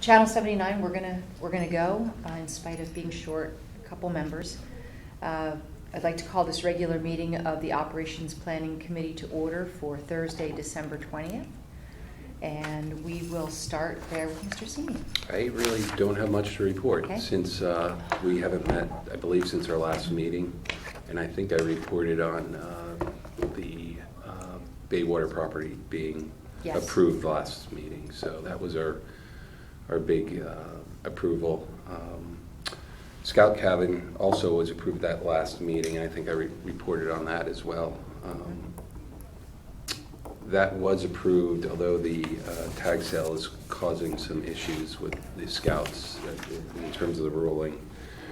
Channel 79, we're gonna go in spite of being short a couple members. I'd like to call this regular meeting of the Operations Planning Committee to order for Thursday, December 20th. And we will start there with Mr. Sini. I really don't have much to report since we haven't met, I believe, since our last meeting. And I think I reported on the Baywater property being approved last meeting. So that was our big approval. Scout Cabin also was approved that last meeting. I think I reported on that as well. That was approved, although the tag sale is causing some issues with the Scouts in terms of the ruling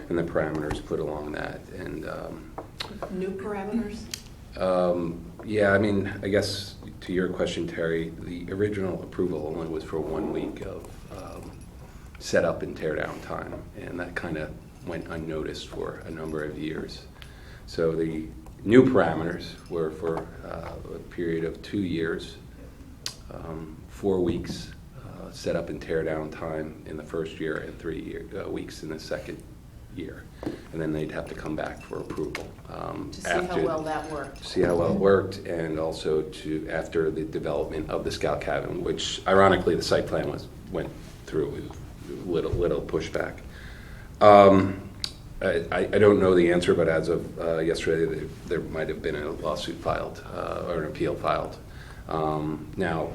and the parameters put along that. And new parameters? Yeah, I mean, I guess to your question, Terry, the original approval only was for 1 week of setup and tear down time, and that kind of went unnoticed for a number of years. So the new parameters were for a period of 2 years, 4 weeks set up and tear down time in the first year and 3 weeks in the second year. And then they'd have to come back for approval. To see how well that worked. See how well it worked, and also to after the development of the Scout Cabin, which ironically the site plan went through with little pushback. I don't know the answer, but as of yesterday, there might have been a lawsuit filed or an appeal filed. Now,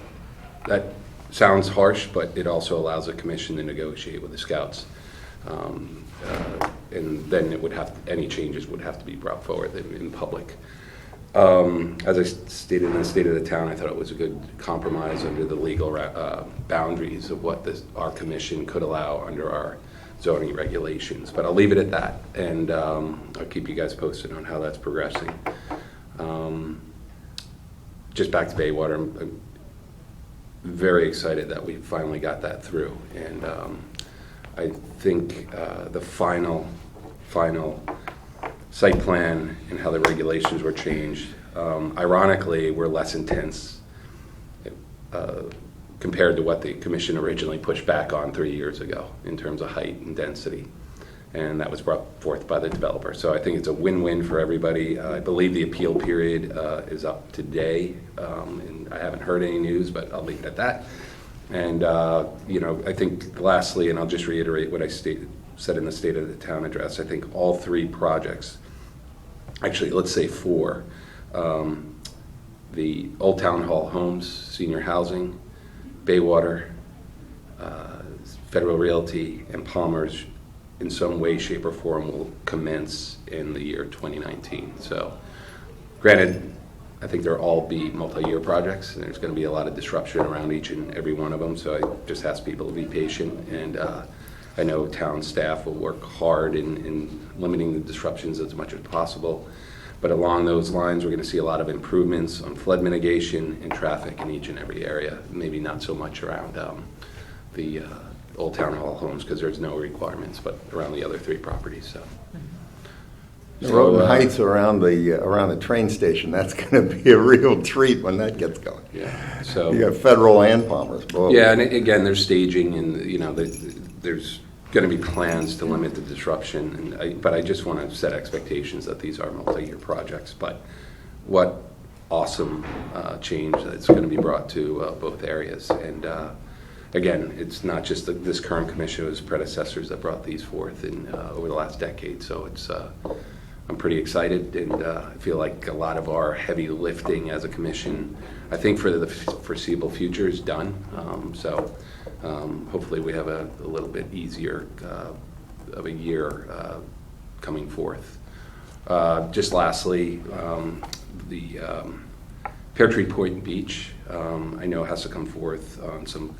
that sounds harsh, but it also allows the commission to negotiate with the Scouts. And then it would any changes would have to be brought forward in public. As I stated in the State of the Town, I thought it was a good compromise under the legal boundaries of what our commission could allow under our zoning regulations, but I'll leave it at that, and I'll keep you guys posted on how that's progressing. Just back to Baywater, I'm very excited that we finally got that through, and I think the final site plan and how the regulations were changed, ironically, were less intense compared to what the commission originally pushed back on 3 years ago in terms of height and density. And that was brought forth by the developer. So I think it's a win-win for everybody. I believe the appeal period is up today. And I haven't heard any news, but I'll leave it at that. And, I think lastly, and I'll just reiterate what I said in the State of the Town address, I think all three projects, actually let's say four, the Old Town Hall Homes, senior housing, Baywater, Federal Realty, and Palmer's in some way, shape, or form will commence in the year 2019. So, granted, I think they'll all be multi-year projects, and there's going to be a lot of disruption around each and every one of them, so I just ask people to be patient, and I know town staff will work hard in limiting the disruptions as much as possible. But along those lines, we're going to see a lot of improvements on flood mitigation and traffic in each and every area. Maybe not so much around the Old Town Hall Homes because there's no requirements, but around the other three properties. So, Noroton Heights around the train station. That's going to be a real treat when that gets going. Yeah. So you got Federal and Palmer's both. Yeah, and again, there's staging, and there's going to be plans to limit the disruption, but I just want to set expectations that these are multi-year projects. But what awesome change that's going to be brought to both areas. And again, it's not just this current commission, it was predecessors that brought these forth over the last decade. So it's I'm pretty excited, and I feel like a lot of our heavy lifting as a commission, I think for the foreseeable future, is done. Hopefully we have a little bit easier of a year coming forth. Just lastly, the PearTree Point Beach, I know has to come forth on some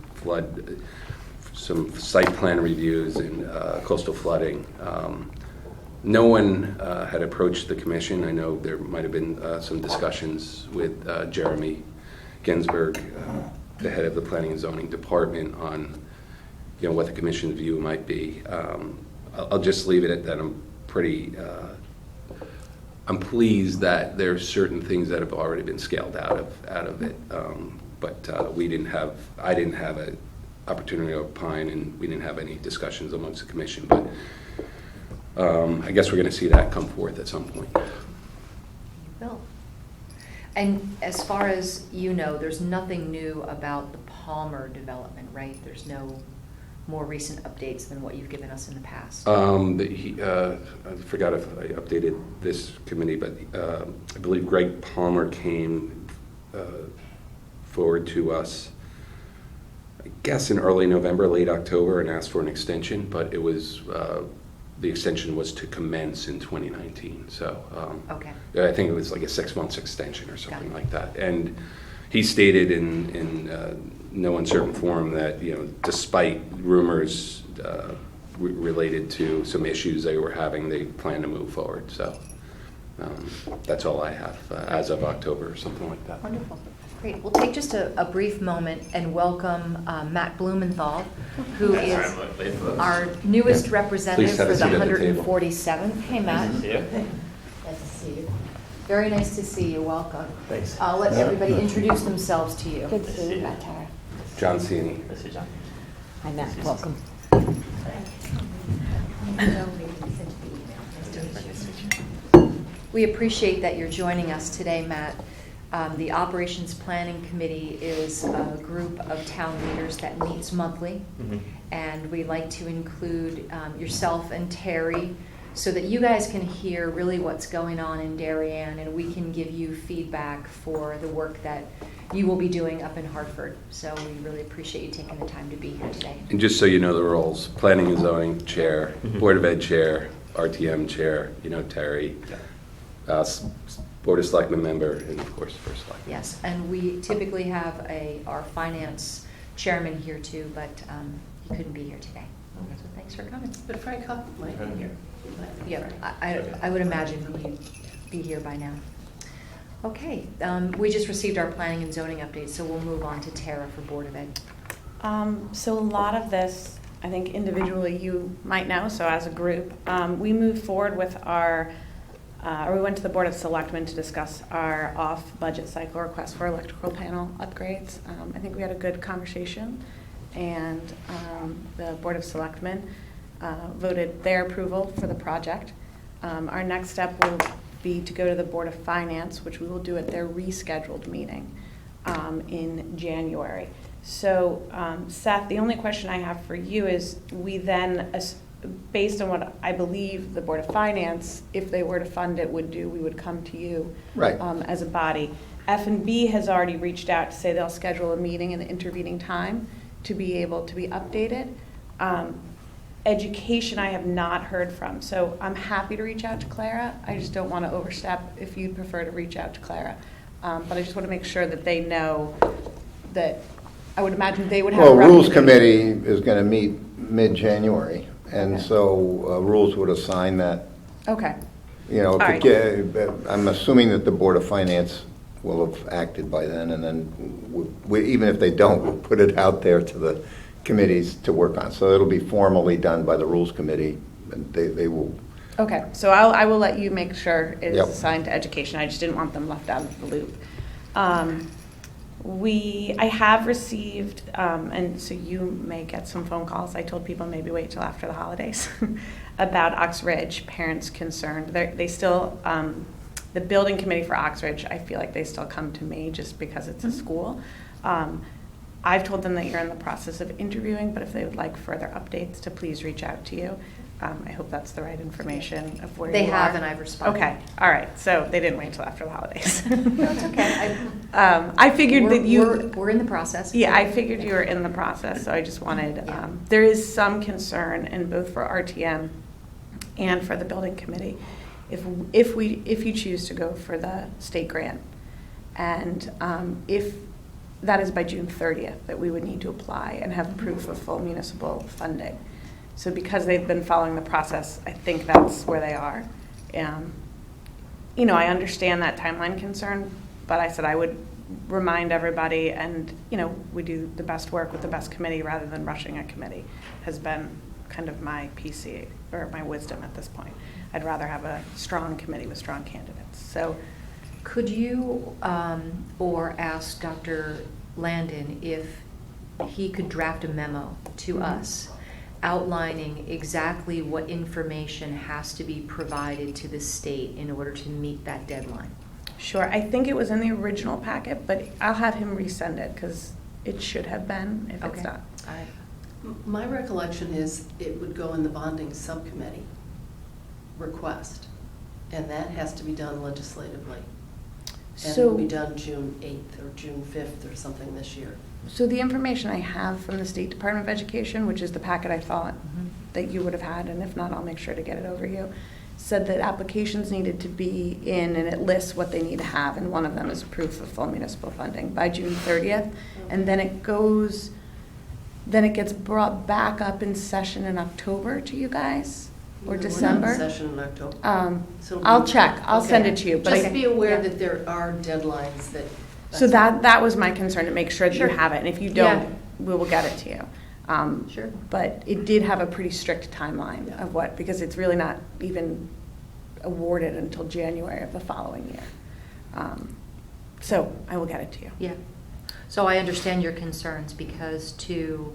site plan reviews and coastal flooding. No one had approached the commission. I know there might have been some discussions with Jeremy Ginsberg, the head of the Planning and Zoning Department, on what the commission's view might be. I'll just leave it at that. I'm pleased that there are certain things that have already been scaled out of it, but I didn't have opportunity to opine, and we didn't have any discussions amongst the commission, but I guess we're going to see that come forth at some point. Bill. And as far as you know, there's nothing new about the Palmer development, right? There's no more recent updates than what you've given us in the past. I forgot if I updated this committee, but I believe Greg Palmer came forward to us, I guess in early November, late October, and asked for an extension, but it was, the extension was to commence in 2019. So Okay. I think it was like a 6 months extension or something like that. And he stated in no uncertain form that, despite rumors related to some issues they were having, they plan to move forward. So that's all I have as of October or something like that. Wonderful. Great. We'll take just a brief moment and welcome Matt Blumenthal, who is our newest representative Please have for a the seat at the table. 147th. Hey, Matt. Nice to see you. Nice to see you. Very nice to see you. Welcome. Thanks. I'll let everybody introduce themselves to you. Good to see you, Yeah. Matt Tara. John Ciani. Nice to see you, John. Hi, Matt. Welcome. We appreciate that you're joining us today, Matt. The Operations Planning Committee is a group of town leaders that meets monthly, and we like to include yourself and Terry so that you guys can hear really what's going on in Darien, and we can give you feedback for the work that you will be doing up in Hartford. So we really appreciate you taking the time to be here today. And just so you know the roles, Planning and Zoning Chair, Board of Ed Chair, RTM Chair, Terry, Board of Selectmen member, and of course, First Selectman. Yes, and we typically have our finance chairman here too, but he couldn't be here today. So thanks for coming. But Frank Huff might be here. Yeah, I would imagine he'd be here by now. Okay, we just received our planning and zoning update, so we'll move on to Tara for Board of Ed. So a lot of this, I think individually you might know, so as a group, we moved forward with we went to the Board of Selectmen to discuss our off-budget cycle request for electrical panel upgrades. I think we had a good conversation, and the Board of Selectmen voted their approval for the project. Our next step will be to go to the Board of Finance, which we will do at their rescheduled meeting in January. So, Seth, the only question I have for you is, we then, based on what I believe the Board of Finance, if they were to fund it, would do, we would come to you Right. as a body. F&B has already reached out to say they'll schedule a meeting in the intervening time to be able to be updated. Education I have not heard from, so I'm happy to reach out to Clara. I just don't want to overstep if you'd prefer to reach out to Clara. But I just want to make sure that they know that, I would imagine they would have. Well, a Rules recommendation. Committee is going to meet mid-January, and Okay. so Rules would assign that, Okay, if right. I'm assuming that the Board of Finance will have acted by then, and then even if they don't, we'll put it out there to the committees to work on. So it'll be formally done by the Rules Committee, and they will. okay, so I will let you make sure it's Yep. assigned to education. I just didn't want them left out of the loop. I have received, and so you may get some phone calls. I told people maybe wait till after the holidays about Ox Ridge, parents concerned. They still, the building committee for Ox Ridge, I feel like they still come to me just because it's a school. I've told them that you're in the process of interviewing, but if they would like further updates, to please reach out to you. I hope that's the right information of where They you have, are. and I've responded. Okay, all right, so they didn't wait till after the holidays. No, it's okay. I figured that you, We're in the process. yeah, I figured you were in the process, so I just wanted, Yeah. there is some concern in both for RTM and for the building committee, if you choose to go for the state grant. And if that is by June 30th, that we would need to apply and have proof of full municipal funding. So because they've been following the process, I think that's where they are. I understand that timeline concern, but I said I would remind everybody, and, we do the best work with the best committee rather than rushing a committee, has been kind of my PC, or my wisdom at this point. I'd rather have a strong committee with strong candidates. So, Could you, or ask Dr. Landon if he could draft a memo to us outlining exactly what information has to be provided to the state in order to meet that deadline. Sure, I think it was in the original packet, but I'll have him resend it because it should have been if it's Okay. not. All right. My recollection is it would go in the bonding subcommittee request, and that has to be done legislatively. And it'll be done June 8th or June 5th or something this year. So the information I have from the State Department of Education, which is the packet I thought that you would have had, and if not, I'll make sure to get it over you, said that applications needed to be in, and it lists what they need to have, and one of them is proof of full municipal funding by June 30th. And then it gets brought back up in session in October to you guys, or We're not in December. session in October. So it'll I'll be- check, I'll send Okay. it to you. But Just I- be aware yeah. that there are deadlines that. So that was my concern, to make sure that Sure. you have it, and if you Yeah. don't, we will get it to you. Sure. But it did have a pretty strict timeline Yeah. of what, because it's really not even awarded until January of the following year. So I will get it to you. Yeah. So I understand your concerns because to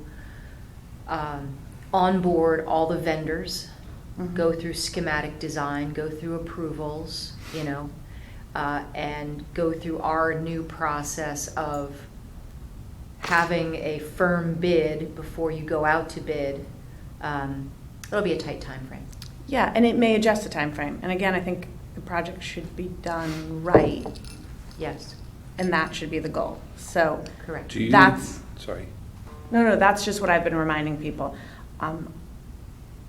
onboard all the vendors, Mhm. go through schematic design, go through approvals, and go through our new process of having a firm bid before you go out to bid, it'll be a tight time frame. Yeah, and it may adjust the time frame. And again, I think the project should be done right, Yes, and that should be the goal. So correct. Do you, That's- sorry. No, that's just what I've been reminding people.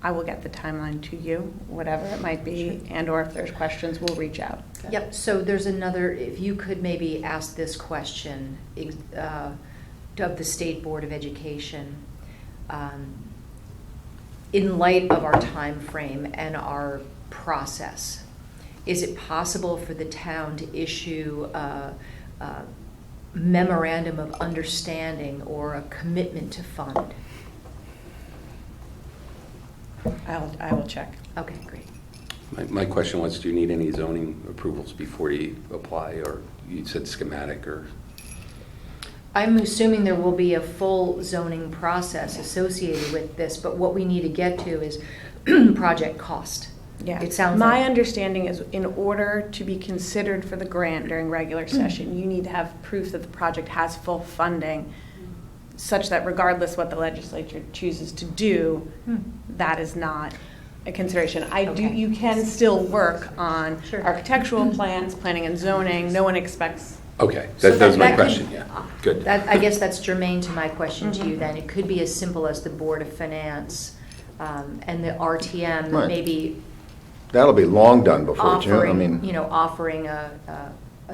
I will get the timeline to you, whatever it might be, and/or if there's questions, we'll reach out. Okay. Yep, so there's another, if you could maybe ask this question of the State Board of Education. In light of our time frame and our process, is it possible for the town to issue a memorandum of understanding or a commitment to fund? I will check. Okay, great. My question was, do you need any zoning approvals before you apply, or you said schematic, or? I'm assuming there will be a full zoning process associated with this, but what we need to get to is project cost. Yeah. It sounds My like. understanding is in order to be considered for the grant during regular session, you need to have proof that the project has full funding, such that regardless what the legislature chooses to do, that is not a consideration. Okay. You can still work on Sure. architectural plans, planning and zoning. No one expects. Okay, So that was my that could- question, yeah. Good. I guess that's germane to my question to you Mhm. then. It could be as simple as the Board of Finance and the RTM Right. maybe That'll be long done before June, I offering, mean. offering a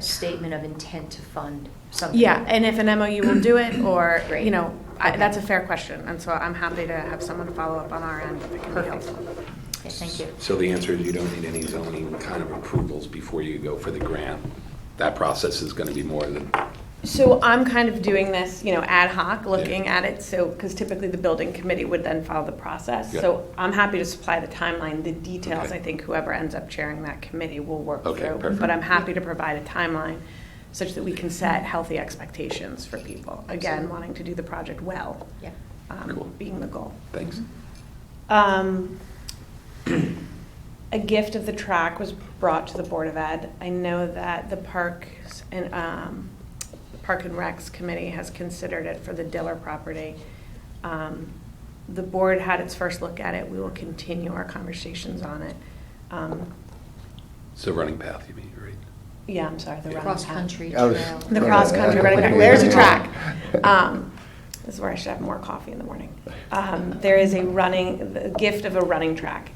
statement of intent to fund something. Yeah, and if an MOU will do it, or, Great. Okay. that's a fair question. And so I'm happy to have someone follow up on our end if it can be Perfect. helpful. Okay, thank you. So the answer is you don't need any zoning kind of approvals before you go for the grant? That process is going to be more than, So I'm kind of doing this, ad hoc, looking at it, so, because typically the building committee would then follow the process. Yeah. So I'm happy to supply the timeline, the details, Okay. I think whoever ends up chairing that committee will work through. Okay, perfect. But I'm happy to provide a timeline such that we can set healthy expectations for people. Again, wanting to do the project well, Yeah. Cool. being the goal. thanks. A gift of the track was brought to the Board of Ed. I know that the Parks and Park and Recs Committee has considered it for the Diller property. The board had its first look at it. We will continue our conversations on it. So running path, you mean, right? Yeah, I'm sorry, the running path. Cross-country I was- trail. The cross-country running path. There's a track. This is where I should have more coffee in the morning. There is the gift of a running track.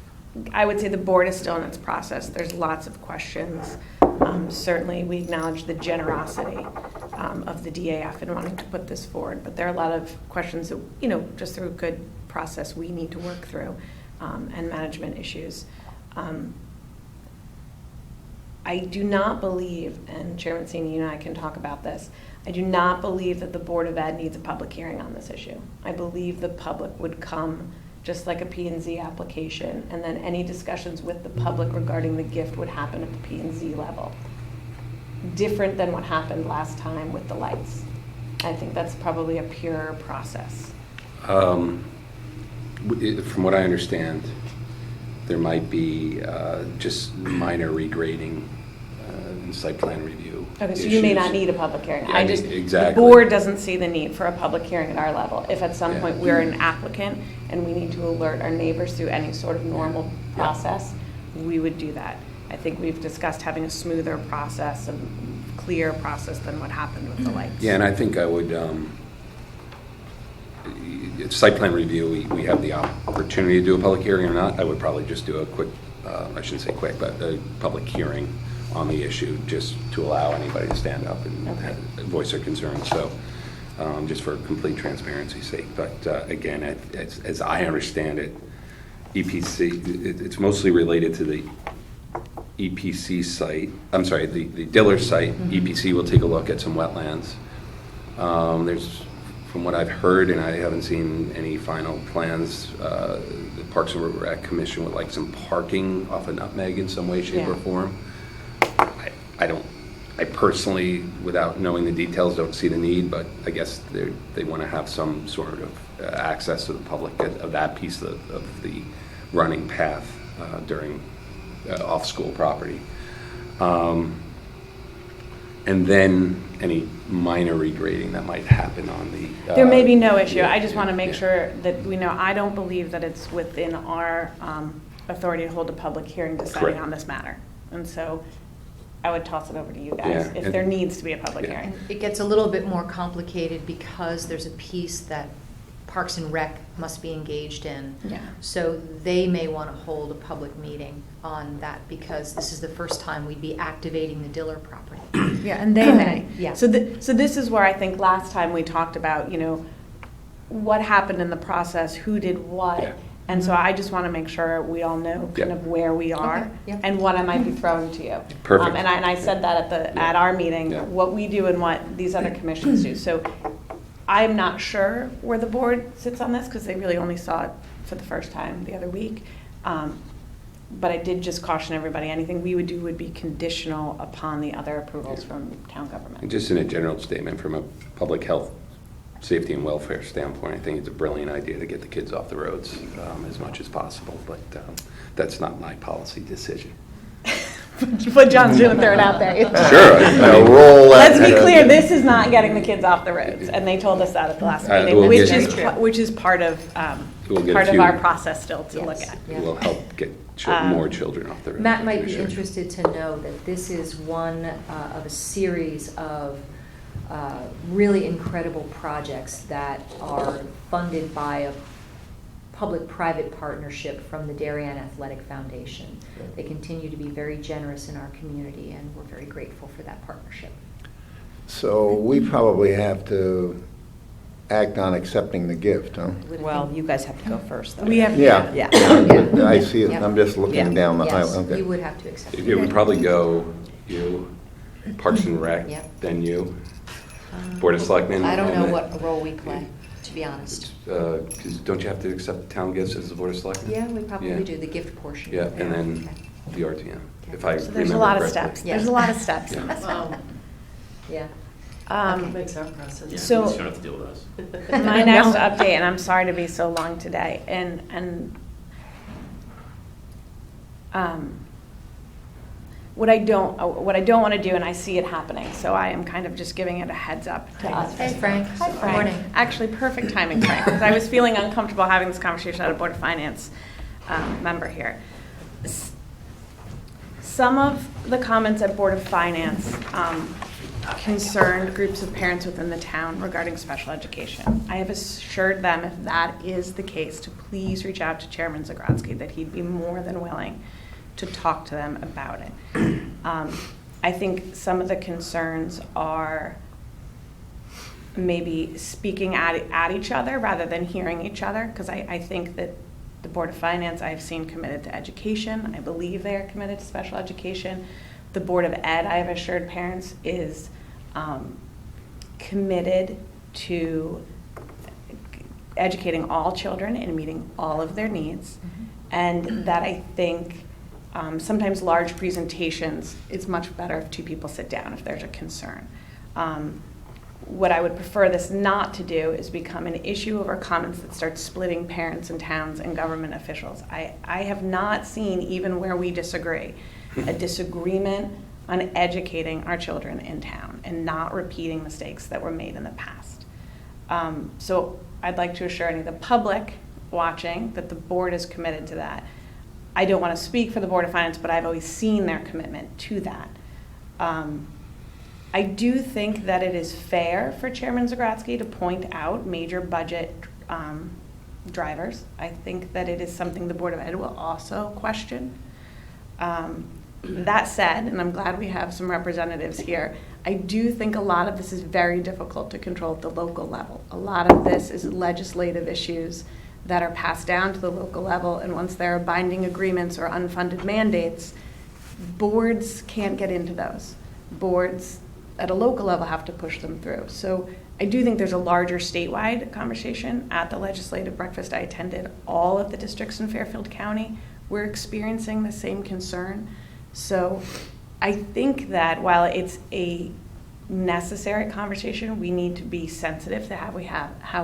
I would say the board is still in its process. There's lots of questions. Certainly, we acknowledge the generosity of the DAF in wanting to put this forward, but there are a lot of questions that, just through a good process, we need to work through, and management issues. I do not believe, and Chairman Sini, you and I can talk about this, I do not believe that the Board of Ed needs a public hearing on this issue. I believe the public would come just like a P&Z application, and then any discussions with the public regarding the gift would happen at the P&Z level. Different than what happened last time with the lights. I think that's probably a pure process. From what I understand, there might be just minor regrading and site plan review. Okay, so you may not issues. need a public hearing. Yeah, exactly. The board doesn't see the need for a public hearing at our level. If at some Yeah. point we're an applicant and we need to alert our neighbors through any sort of normal Yeah. process, we would do that. I think we've discussed having a smoother process, a clear process than what happened with the lights. Yeah, and I think I would, site plan review, we have the opportunity to do a public hearing or not. I would probably just do a quick, I shouldn't say quick, but a public hearing on the issue, just to allow anybody to stand up and Okay. voice their concerns. So, just for complete transparency's sake. But again, as I understand it, EPC, it's mostly related to the EPC site, I'm sorry, the Diller site. EPC will take a look at some wetlands. There's, from what I've heard, and I haven't seen any final plans, the Parks and Rec Commission would like some parking off of Nutmeg in some way, shape, or Yeah. form. I personally, without knowing the details, don't see the need, but I guess they want to have some sort of access to the public of that piece of the running path during off-school property. And then any minor regrading that might happen on the... There may be no issue. yeah, I just want to make yeah. sure that we know, I don't believe that it's within our authority to hold a public hearing deciding Correct. on this matter. And so I would toss it over to you guys Yeah, if and- there needs to be a public Yeah. hearing. And it gets a little bit more complicated because there's a piece that Parks and Rec must be engaged in. Yeah. So they may want to hold a public meeting on that because this is the first time we'd be activating the Diller property. Yeah, and they may. Yeah. So this is where I think last time we talked about, what happened in the process, who did what. Yeah. And so I just want to make sure we all know kind Yeah. of where we are Okay, yeah. and what I might be throwing to you. Perfect. And I said that Yeah. at our meeting, Yeah. what we do and what these other commissions do. So I'm not sure where the board sits on this because they really only saw it for the first time the other week. But I did just caution everybody, anything we would do would be conditional upon the other approvals Yeah. from town government. And just in a general statement, from a public health, safety, and welfare standpoint, I think it's a brilliant idea to get the kids off the roads as much as possible, but that's not my policy decision. But John's doing throw it out there. Sure. Roll that. Let's be clear, this is not getting the kids off the roads, and they told us that at the last meeting, we'll which get- is part of We'll get a part of few- our process still to look Yes. at. Yeah. It will help get more children off the road. Matt might for be sure. interested to know that this is one of a series of really incredible projects that are funded by a public-private partnership from the Darien Athletic Foundation. They continue to be very generous in our community, and we're very grateful for that partnership. So we probably have to act on accepting the gift, huh? Well, you guys have to go first, though. We have, Yeah. Yeah. Yeah. I see it, Yeah. I'm just looking Yeah. down the Yes, highway, okay. you would have to accept It would probably go you, Parks and Rec, Yep. then you, Board of Selectmen. I don't know and what role we play, to be honest. Because don't you have to accept the town gifts as the Board of Selectmen? Yeah, we probably Yeah. do, the gift portion. Yeah, and then Okay. the RTM, if I so remember there's a lot of correctly. steps. Yeah. There's a lot of steps in Yeah. this. Wow, Yeah. it makes our process. Yeah, So- you just don't have to deal with us. My next update, and I'm sorry to be so long today, and what I don't want to do, and I see it happening, so I am kind of just giving it a heads up to us. Hey, Frank. Hi, Good Frank. morning. Actually, perfect timing, Frank, because I was feeling uncomfortable having this conversation at a Board of Finance member here. Some of the comments at Board of Finance concerned groups of parents within the town regarding special education. I have assured them, if that is the case, to please reach out to Chairman Zagrodsky, that he'd be more than willing to talk to them about it. I think some of the concerns are maybe speaking at each other rather than hearing each other, because I think that the Board of Finance I've seen committed to education. I believe they are committed to special education. The Board of Ed, I have assured parents, is committed to educating all children and meeting all of their needs. And that I think sometimes large presentations, it's much better if two people sit down if there's a concern. what I would prefer this not to do is become an issue over comments that starts splitting parents and towns and government officials. I have not seen, even where we disagree, a disagreement on educating our children in town and not repeating mistakes that were made in the past. So I'd like to assure any of the public watching that the board is committed to that. I don't want to speak for the Board of Finance, but I've always seen their commitment to that. I do think that it is fair for Chairman Zagrodsky to point out major budget drivers. I think that it is something the Board of Ed will also question. That said, and I'm glad we have some representatives here, I do think a lot of this is very difficult to control at the local level. A lot of this is legislative issues that are passed down to the local level, and once there are binding agreements or unfunded mandates, boards can't get into those. Boards at a local level have to push them through. So I do think there's a larger statewide conversation. At the legislative breakfast I attended, all of the districts in Fairfield County were experiencing the same concern. So I think that while it's a necessary conversation, we need to be sensitive to how we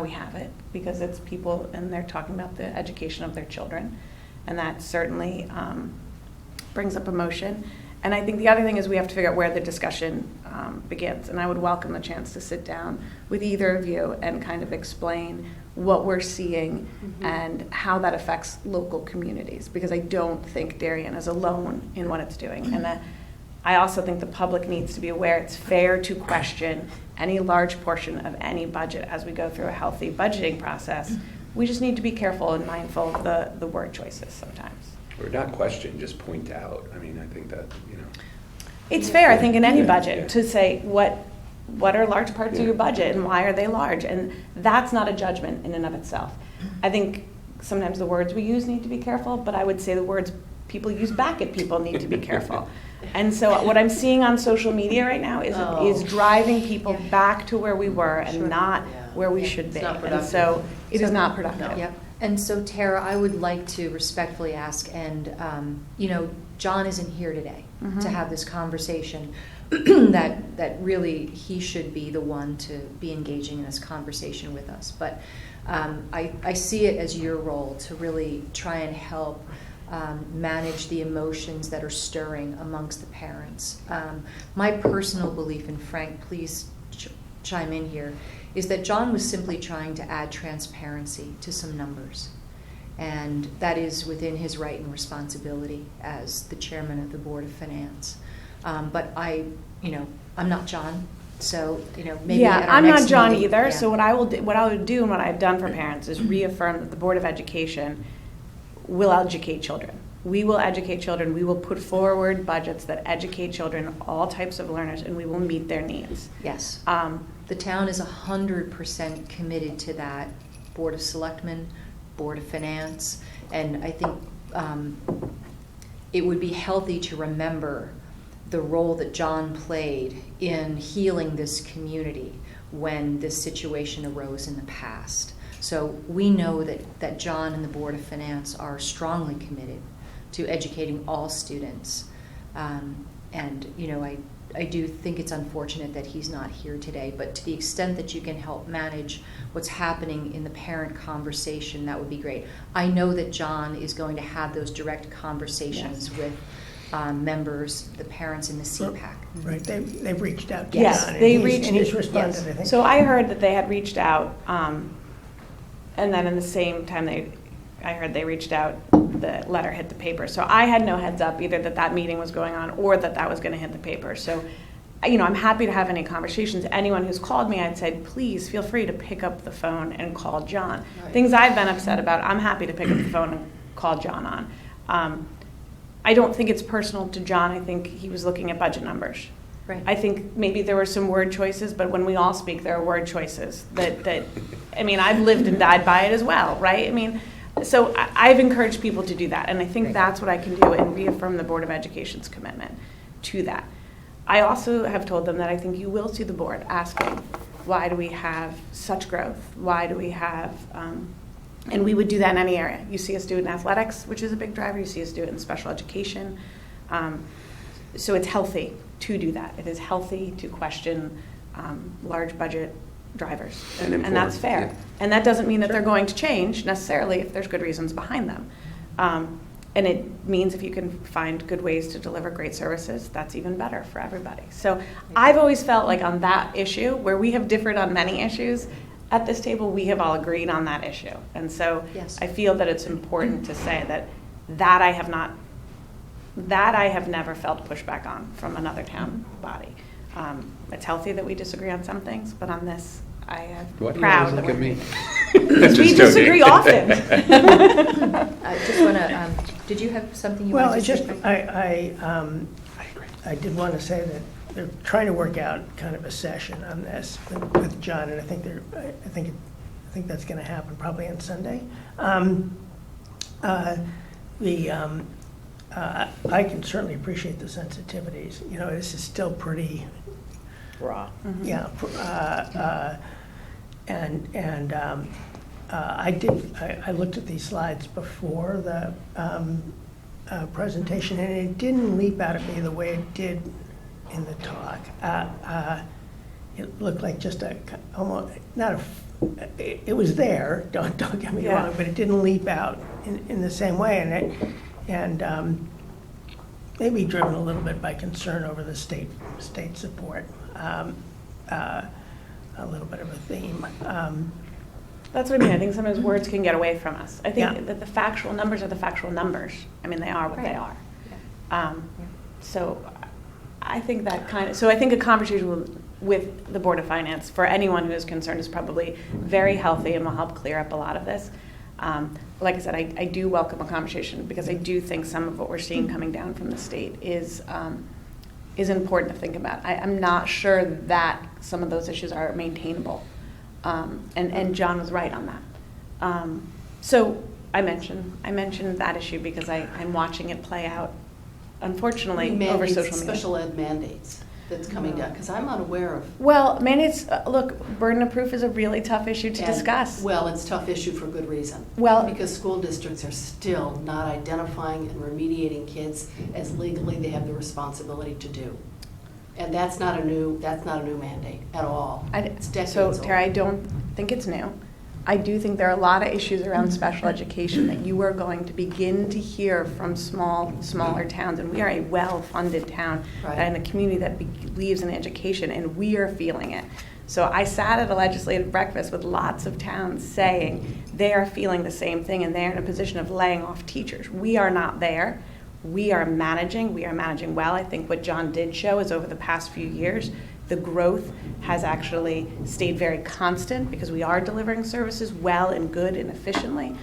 have it, because it's people and they're talking about the education of their children, and that certainly brings up emotion. And I think the other thing is we have to figure out where the discussion begins, and I would welcome the chance to sit down with either of you and kind of explain what we're seeing and how that affects local communities, because I don't think Darien is alone in what it's doing. And that I also think the public needs to be aware it's fair to question any large portion of any budget as we go through a healthy budgeting process. We just need to be careful and mindful of the word choices sometimes. Or not question, just point out. I mean, I think that, It's fair, I think, in any Yeah, budget yeah. to say what are large parts of your budget and why are they large? And that's not a judgment in and of itself. I think sometimes the words we use need to be careful, but I would say the words people use back at people need to be careful. And so what I'm seeing on social media right now is driving people back to where we were and not where we should be. It's not And productive. so it is not productive. Yep. And so, Tara, I would like to respectfully ask, and, John isn't here today to have this conversation, that really he should be the one to be engaging in this conversation with us. But I see it as your role to really try and help manage the emotions that are stirring amongst the parents. My personal belief, and Frank, please chime in here, is that John was simply trying to add transparency to some numbers. And that is within his right and responsibility as the chairman of the Board of Finance. But I'm not John, so, maybe at our I'm not next John meeting- either. yeah. So what I would do and what I've done for parents is reaffirm that the Board of Education will educate children. We will educate children. We will put forward budgets that educate children, all types of learners, and we will meet their needs. Yes. The town is 100% committed to that. Board of Selectmen, Board of Finance, and I think it would be healthy to remember the role that John played in healing this community when this situation arose in the past. So we know that John and the Board of Finance are strongly committed to educating all students. I do think it's unfortunate that he's not here today, but to the extent that you can help manage what's happening in the parent conversation, that would be great. I know that John is going to have those direct conversations with members, the parents in the CPAC. Right, they've reached out to Yes, John, they and reached- he's responded, yes. I think. So I heard that they had reached out, and then in the same time I heard they reached out, the letter hit the paper. So I had no heads up either that meeting was going on or that was going to hit the paper. So, I'm happy to have any conversations. Anyone who's called me, I'd say, please feel free to pick up the phone and call John. Right. Things I've been upset about, I'm happy to pick up the phone and call John on. I don't think it's personal to John. I think he was looking at budget numbers. Right. I think maybe there were some word choices, but when we all speak, there are word choices that I've lived and died by it as well, right? So I've encouraged people to do that, and I think Right. that's what I can do and reaffirm the Board of Education's commitment to that. I also have told them that I think you will see the board asking, why do we have such growth? Why do we have, and we would do that in any area. You see us do it in athletics, which is a big driver. You see us do it in special education. So it's healthy to do that. It is healthy to question large budget drivers. And And that's informed, fair. yeah. And that doesn't mean that they're going to change necessarily if there's good reasons behind them. And it means if you can find good ways to deliver great services, that's even better for everybody. So I've always felt like on that issue, where we have differed on many issues, at this table, we have all agreed on that issue. And so Yes. I feel that it's important to say that I have never felt pushback on from another town body. It's healthy that we disagree on some things, but on this, I am Why do you proud always that look at we're me? Because we Just disagree joking. often. I just want to, did you have something you Well, wanted to say? I did want to say that they're trying to work out kind of a session on this with John, and I think that's going to happen probably on Sunday. I can certainly appreciate the sensitivities. You know, this is still pretty Raw. yeah. I looked at these slides before the presentation, and it didn't leap out at me the way it did in the talk. It looked like just almost not a. It was there. Don't get me Yeah. wrong, but it didn't leap out in the same way, and maybe driven a little bit by concern over the state support. A little bit of a theme. That's what I mean. I think sometimes words can get away from us. I think Yeah. that the factual numbers are the factual numbers. I mean, they are what they Right. are. So I think I think a conversation with the Board of Finance for anyone who is concerned is probably very healthy and will help clear up a lot of this. Like I said, I do welcome a conversation because I do think some of what we're seeing coming down from the state is important to think about. I'm not sure that some of those issues are maintainable. And John was right on that. So I mentioned that issue because I'm watching it play out, unfortunately, over Mandates, social media. special ed mandates that's coming down, because I'm unaware of. Well, mandates, look, burden of proof is a really tough issue to and- discuss. Well, it's a tough issue for good reason. Well- Because school districts are still not identifying and remediating kids as legally they have the responsibility to do. And that's not a new mandate at all. It's decades So, old. Tara, I don't think it's new. I do think there are a lot of issues around special education that you are going to begin to hear from smaller towns, and we are a well-funded town Right. and a community that believes in education, and we are feeling it. So I sat at a legislative breakfast with lots of towns saying they are feeling the same thing, and they're in a position of laying off teachers. We are not there. We are managing well. I think what John did show is over the past few years, the growth has actually stayed very constant because we are delivering services well and good and efficiently.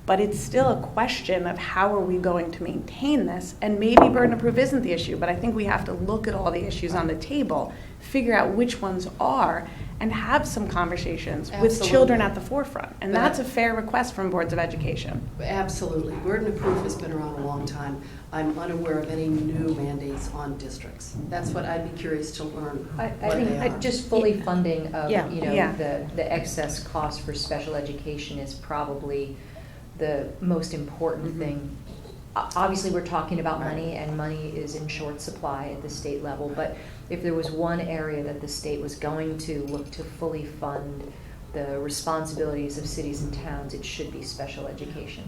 But it's still a question of how are we going to maintain this? And maybe burden of proof isn't the issue, but I think we have to look at all the issues on the table, figure out which ones are, and have some conversations with Absolutely. children at the forefront. And But- that's a fair request from boards of education. Absolutely. Burden of proof has been around a long time. I'm unaware of any new mandates on districts. That's what I'd be curious to learn I what think they are. just fully funding of, Yeah. Yeah. the excess cost for special education is probably the most important thing. Obviously, we're talking about money, and money is in short supply at the state level, but if there was one area that the state was going to look to fully fund the responsibilities of cities and towns, it should be special education.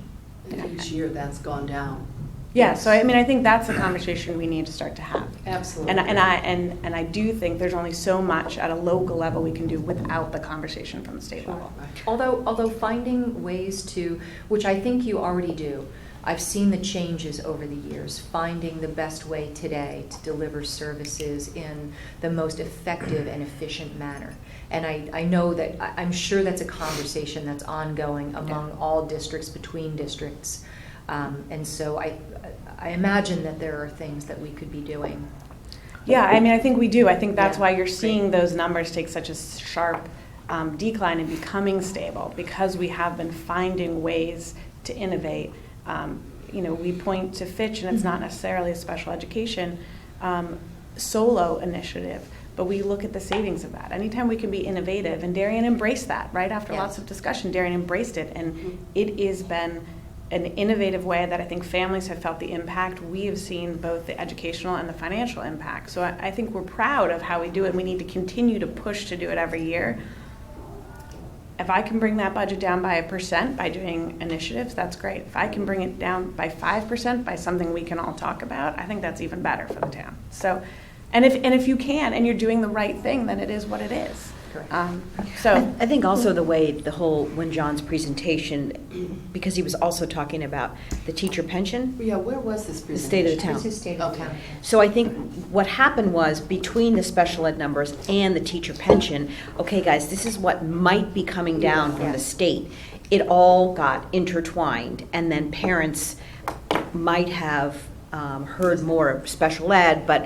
And each year that's gone down. Yeah, so I mean, I think that's a conversation we need to start to have. Absolutely. And I do think there's only so much at a local level we can do without the conversation from the state level. Although finding ways to, which I think you already do, I've seen the changes over the years, finding the best way today to deliver services in the most effective and efficient manner. And I know that, I'm sure that's a conversation that's ongoing among all districts, between districts. And so I imagine that there are things that we could be doing. Yeah, I mean, I think we do. I think that's Yeah, why you're seeing those numbers take such a sharp decline and becoming stable, because we have been finding ways to innovate. We point to Fitch, and it's not necessarily a special education solo initiative, but we look at the savings of that. Anytime we can be innovative, and Darien embraced that, right? After Yeah. lots of discussion, Darien embraced it, and it has been an innovative way that I think families have felt the impact. We have seen both the educational and the financial impact. So I think we're proud of how we do it. We need to continue to push to do it every year. If I can bring that budget down by 1% by doing initiatives, that's great. If I can bring it down by 5% by something we can all talk about, I think that's even better for the town. So, and if you can, and you're doing the right thing, then it is what it is. Correct. I think also the way when John's presentation, because he was also talking about the teacher pension, Yeah, where was this the presentation? state of the town. This is state of the Okay. town. So I think what happened was between the special ed numbers and the teacher pension, okay guys, this is what might be coming down from the Yes. state. It all got intertwined, and then parents might have heard more special ed, but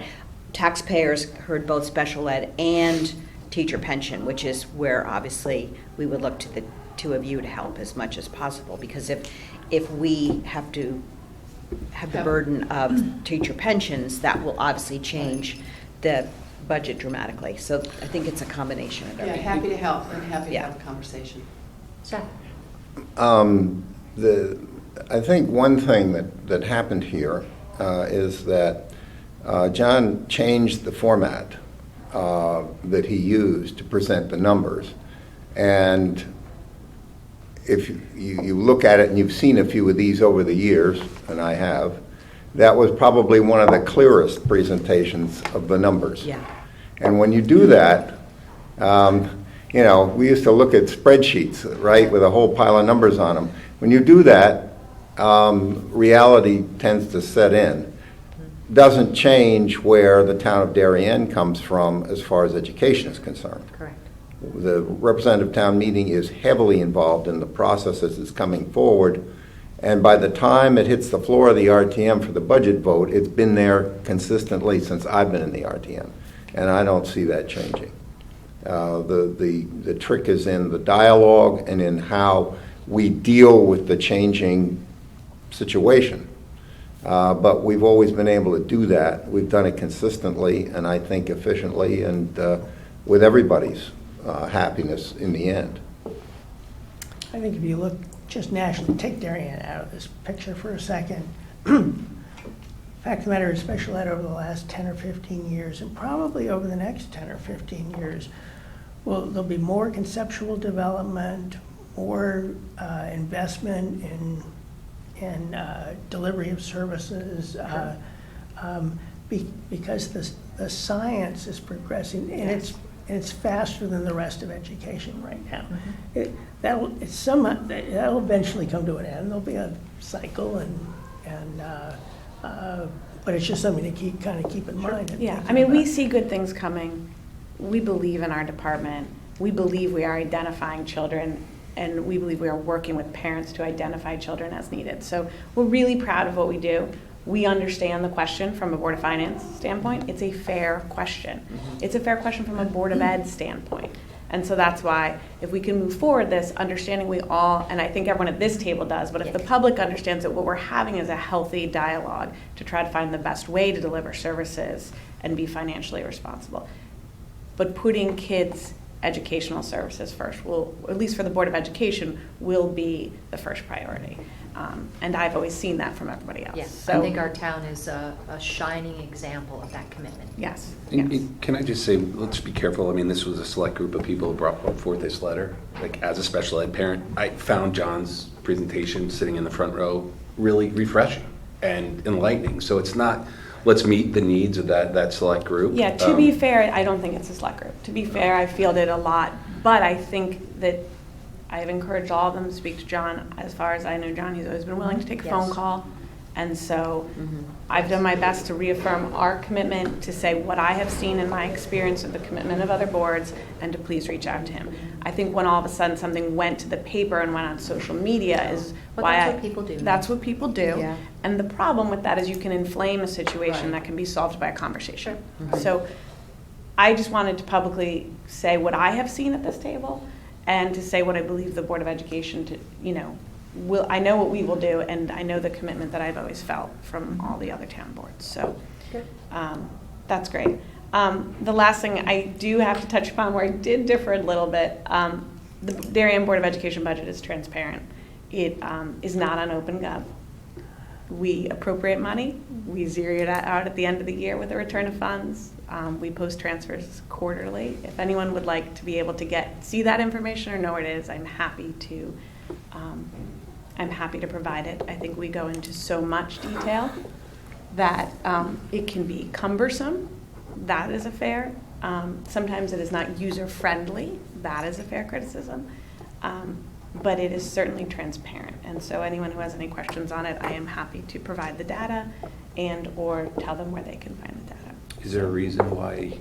taxpayers heard both special ed and teacher pension, which is where obviously we would look to the two of you to help as much as possible, because if we have to have the burden of teacher pensions, that will obviously change the budget dramatically. So I think it's a combination of Yeah, everything. happy to help and happy to Yeah. have a conversation. Seth? I think one thing that happened here is that John changed the format that he used to present the numbers. And if you look at it, and you've seen a few of these over the years, and I have, that was probably one of the clearest presentations of the numbers. Yeah. And when you do that, we used to look at spreadsheets, right, with a whole pile of numbers on them. When you do that, reality tends to set in. Doesn't change where the town of Darien comes from as far as education is concerned. Correct. The representative town meeting is heavily involved in the process as it's coming forward, and by the time it hits the floor of the RTM for the budget vote, it's been there consistently since I've been in the RTM, and I don't see that changing. The trick is in the dialogue and in how we deal with the changing situation. But we've always been able to do that. We've done it consistently and I think efficiently, and with everybody's happiness in the end. I think if you look just nationally, take Darien out of this picture for a second. Fact of the matter is, special ed over the last 10 or 15 years, and probably over the next 10 or 15 years, there'll be more conceptual development, more investment in delivery of services, because the science is progressing, and it's faster than the rest of education right now. Mm-hmm. That'll eventually come to an end. There'll be a cycle, but it's just something to keep in mind. and Yeah, think I mean, we about. see good things coming. We believe in our department. We believe we are identifying children, and we believe we are working with parents to identify children as needed. So we're really proud of what we do. We understand the question from a Board of Finance standpoint. It's a fair question. It's a fair question from a Board of Ed standpoint. And so that's why, if we can move forward this, understanding we all, and I think everyone at this table does, but if the public understands that what we're having is a healthy dialogue to try to find the best way to deliver services and be financially responsible. But putting kids' educational services first will, at least for the Board of Education, will be the first priority. And I've always seen that from everybody else. Yes, So, I think our town is a shining example of that commitment. Yes, And- yes. and Can I just say, let's be careful. I mean, this was a select group of people who brought forth this letter. Like, as a special ed parent, I found John's presentation sitting in the front row really refreshing and enlightening. So it's not, let's meet the needs of that select group. Yeah, to be fair, I don't think it's a select group. To be fair, I fielded a lot, but I think that I've encouraged all of them to speak to John. As far as I know John, he's always been willing to take a phone Yes. call. And so I've done my best to reaffirm our commitment, to say what I have seen in my experience with the commitment of other boards, and to please reach out to him. I think when all of a sudden something went to the paper and went on social media is Well, why that's what people do. That's what people do. Yeah. And the problem with that is you can inflame a situation Right. that can be solved by a conversation. Sure. So I just wanted to publicly say what I have seen at this table, and to say what I believe the Board of Education I know what we will do, and I know the commitment that I've always felt from all the other town boards. So Good. that's great. The last thing I do have to touch upon, where I did differ a little bit, the Darien Board of Education budget is transparent. It is not on OpenGov. We appropriate money. We zero it out at the end of the year with a return of funds. We post transfers quarterly. If anyone would like to be able to see that information or know what it is, I'm happy to provide it. I think we go into so much detail that it can be cumbersome. That is a fair. Sometimes it is not user-friendly. That is a fair criticism. But it is certainly transparent. And so anyone who has any questions on it, I am happy to provide the data and or tell them where they can find the data. Is there a reason why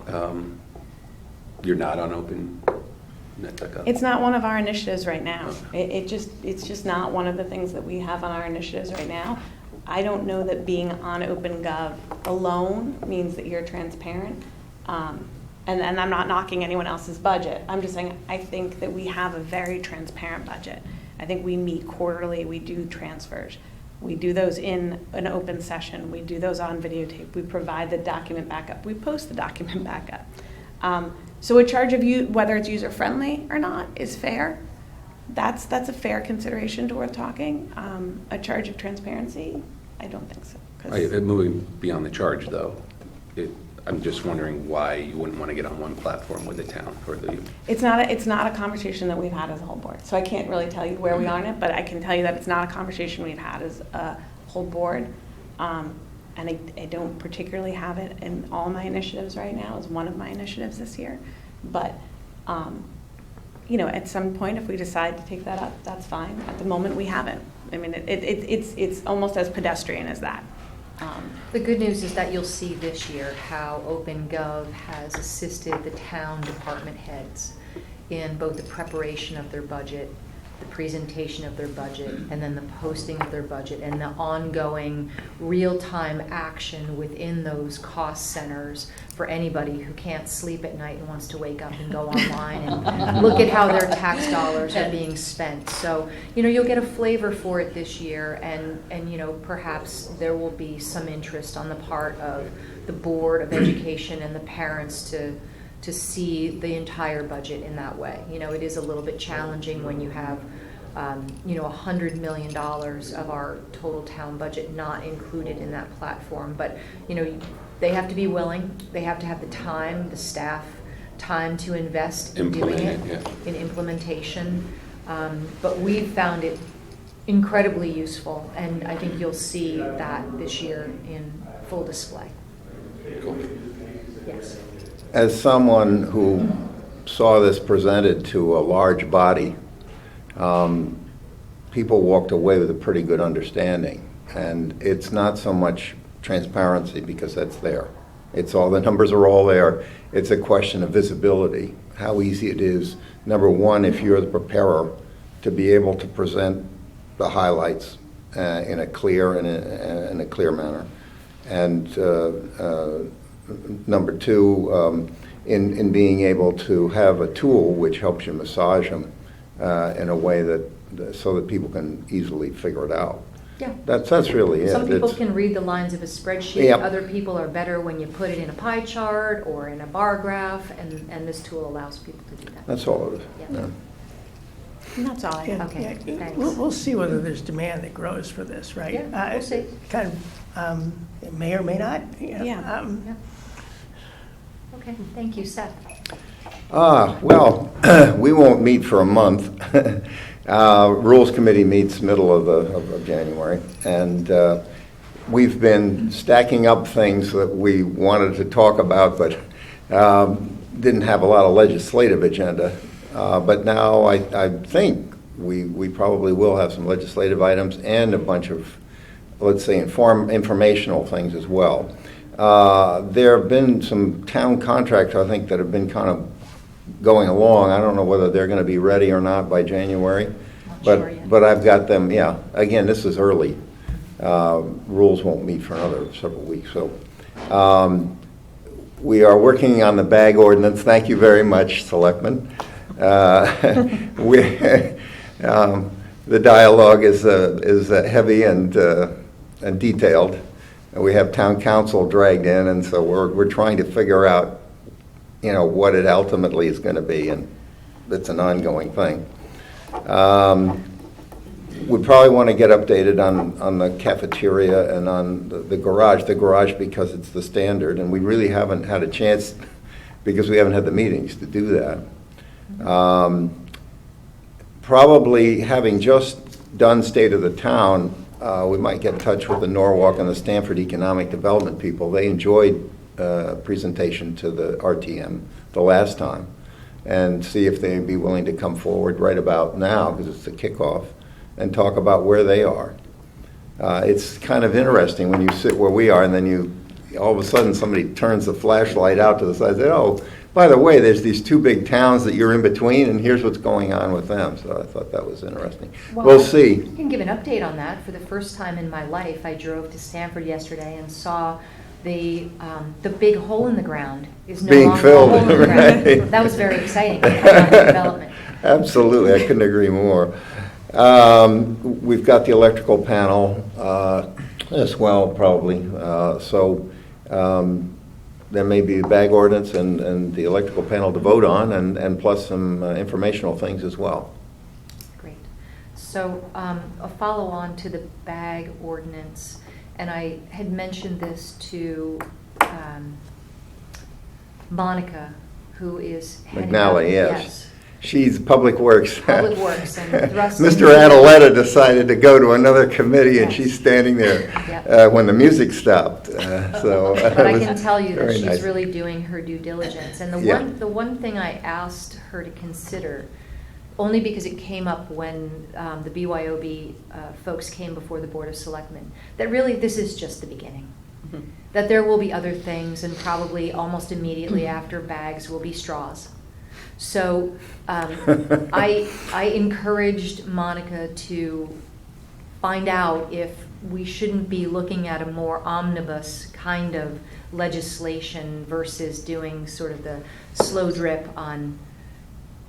you're not on open.gov? It's not one of our initiatives right now. It's just not one of the things that we have on our initiatives right now. I don't know that being on OpenGov alone means that you're transparent. And I'm not knocking anyone else's budget. I'm just saying I think that we have a very transparent budget. I think we meet quarterly. We do transfers. We do those in an open session. We do those on videotape. We provide the document backup. We post the document backup. So a charge of you, whether it's user-friendly or not, is fair. That's a fair consideration to worth talking. A charge of transparency, I don't think so. Moving beyond the charge, though, I'm just wondering why you wouldn't want to get on one platform with the town or the. It's not a conversation that we've had as a whole board. So I can't really tell you where we are in it, but I can tell you that it's not a conversation we've had as a whole board. And I don't particularly have it in all my initiatives right now as one of my initiatives this year. But at some point, if we decide to take that up, that's fine. At the moment, we haven't. I mean, it's almost as pedestrian as that. The good news is that you'll see this year how OpenGov has assisted the town department heads in both the preparation of their budget, the presentation of their budget, and then the posting of their budget, and the ongoing real-time action within those cost centers for anybody who can't sleep at night and wants to wake up and go online and look at how their tax dollars are being spent. So, you'll get a flavor for it this year, and perhaps there will be some interest on the part of the Board of Education and the parents to see the entire budget in that way. It is a little bit challenging when you have, $100 million of our total town budget not included in that platform. But, they have to be willing. They have to have the time, the staff, time to invest in doing it, in implementation. But we've found it incredibly useful, and I think you'll see that this year in full display. Cool. Yes. As someone who saw this presented to a large body, people walked away with a pretty good understanding. And it's not so much transparency, because that's there. It's all, the numbers are all there. It's a question of visibility, how easy it is, number one, if you're the preparer, to be able to present the highlights in a clear manner. And number two, in being able to have a tool which helps you massage them in a way so that people can easily figure it out. Yeah. That's really it. Some people can read the lines of a spreadsheet. Yep. Other people are better when you put it in a pie chart or in a bar graph, and this tool allows people to do that. That's all it is. Yeah. And that's all I have. Okay, thanks. We'll see whether there's demand that grows for this, right? Yeah, we'll see. Kind of, it may or may not. Yeah. Yeah. Okay, thank you, Seth. Well, we won't meet for a month. Rules Committee meets middle of January, and we've been stacking up things that we wanted to talk about, but didn't have a lot of legislative agenda. But now I think we probably will have some legislative items and a bunch of, let's say, informational things as well. There have been some town contracts, I think, that have been kind of going along. I don't know whether they're going to be ready or not by January, but I've got them. Yeah, again, this is early. Rules won't meet for another several weeks. So we are working on the bag ordinance. Thank you very much, Selectman. The dialogue is heavy and detailed. And we have town council dragged in, and so we're trying to figure out, what it ultimately is going to be, and it's an ongoing thing. we probably want to get updated on the cafeteria and on the garage. The garage because it's the standard, and we really haven't had a chance, because we haven't had the meetings to do that. Probably having just done State of the Town, we might get in touch with the Norwalk and the Stanford Economic Development people. They enjoyed presentation to the RTM the last time, and see if they'd be willing to come forward right about now, because it's the kickoff, and talk about where they are. It's kind of interesting when you sit where we are, and then all of a sudden somebody turns the flashlight out to the side and says, oh, by the way, there's these two big towns that you're in between, and here's what's going on with them. So I thought that was interesting. Well, we'll see. I can give an update on that. For the first time in my life, I drove to Stanford yesterday and saw the big hole in the ground is no Being longer filled, a hole in the ground. right. That was very exciting for economic development. Absolutely, I couldn't agree more. We've got the electrical panel as well, probably. There may be a bag ordinance and the electrical panel to vote on, and plus some informational things as well. Great. So a follow-on to the bag ordinance, and I had mentioned this to Monica, who is heading McNally, up- yes. She's Public Works. Public Works and thrusting. Mr. Adaletta decided to go to another committee, and Yes. she's standing there Yep. when the music stopped. But I can tell you that very she's nice. really doing her due diligence. And Yeah. the one thing I asked her to consider, only because it came up when the BYOB folks came before the Board of Selectmen, that really this is just the beginning. That there will be other things, and probably almost immediately after bags will be straws. So I encouraged Monica to find out if we shouldn't be looking at a more omnibus kind of legislation versus doing sort of the slow drip on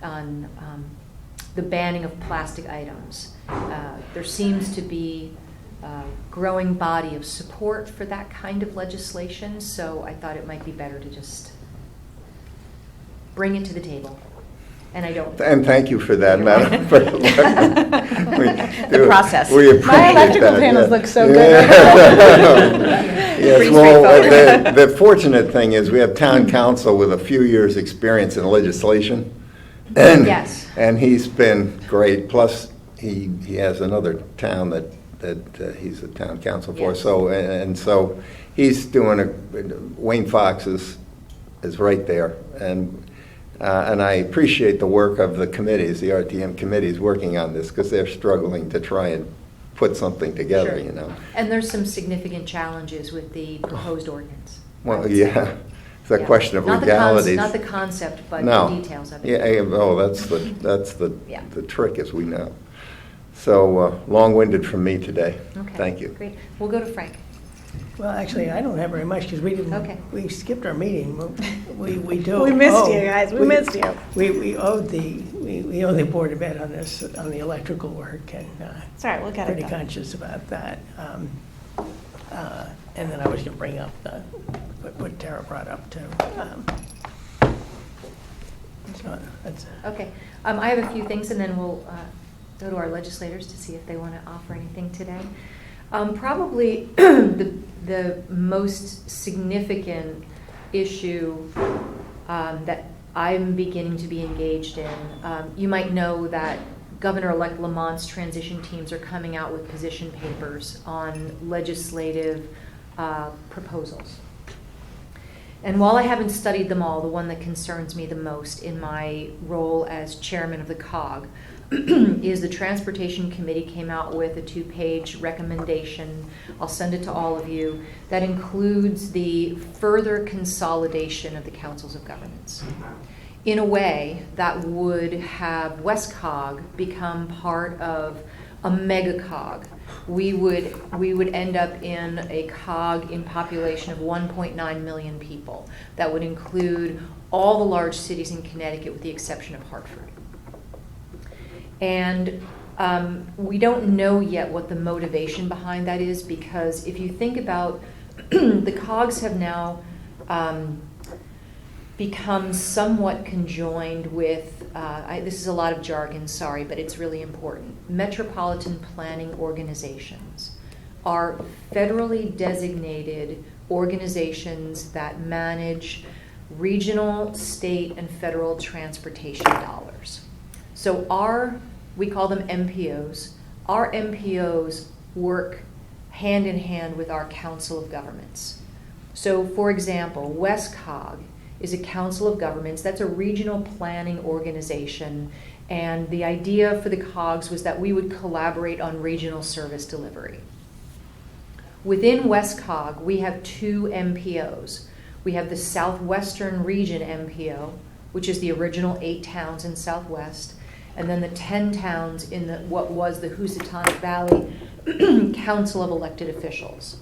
the banning of plastic items. There seems to be a growing body of support for that kind of legislation, so I thought it might be better to just bring it to the table. And I don't. And thank you for that, Madam President. The process. We appreciate My electrical that, panels yeah. look so good. Yes, Pretty well, straightforward. the fortunate thing is we have town council with a few years' experience in legislation. And, Yes. And he's been great. Plus, he has another town that he's the town council for. Yes. So he's doing Wayne Fox is right there. And I appreciate the work of the committees, the RTM committees working on this, because they're struggling to try and put something together, Sure. you know. And there's some significant challenges with the proposed ordinance. Well, yeah, it's a Yeah. question of Not the legalities. not the concept, but No. the details of it. Yeah, oh, that's Yeah. the trick, as we know. So, long-winded from me today. Okay, Thank you. Great. We'll go to Frank. Well, actually, I don't have very much because Okay. we skipped our meeting. We do. We missed owe- you guys. We missed you. We owe the Board of Ed on this, on the electrical work, and It's all right, we'll get it pretty done. conscious about that. And then I was gonna bring up what Tara brought up too. So that's, Okay. I have a few things, and then we'll go to our legislators to see if they want to offer anything today. Probably the most significant issue that I'm beginning to be engaged in, you might know that Governor-Elect Lamont's transition teams are coming out with position papers on legislative proposals. And while I haven't studied them all, the one that concerns me the most in my role as chairman of the COG is the Transportation Committee came out with a 2-page recommendation. I'll send it to all of you. That includes the further consolidation of the councils of governments in a way that would have West COG become part of a mega COG. We would end up in a COG in population of 1.9 million people. That would include all the large cities in Connecticut with the exception of Hartford. And we don't know yet what the motivation behind that is, because if you think about the COGs have now becomes somewhat conjoined with, this is a lot of jargon, sorry, but it's really important. Metropolitan planning organizations are federally designated organizations that manage regional, state, and federal transportation dollars. So we call them MPOs. Our MPOs work hand in hand with our Council of Governments. So, for example, WestCog is a Council of Governments. That's a regional planning organization, and the idea for the CoGs was that we would collaborate on regional service delivery. Within WestCog, we have 2 MPOs. We have the Southwestern Region MPO, which is the original 8 towns in Southwest, and then the 10 towns in what was the Housatonic Valley Council of Elected Officials.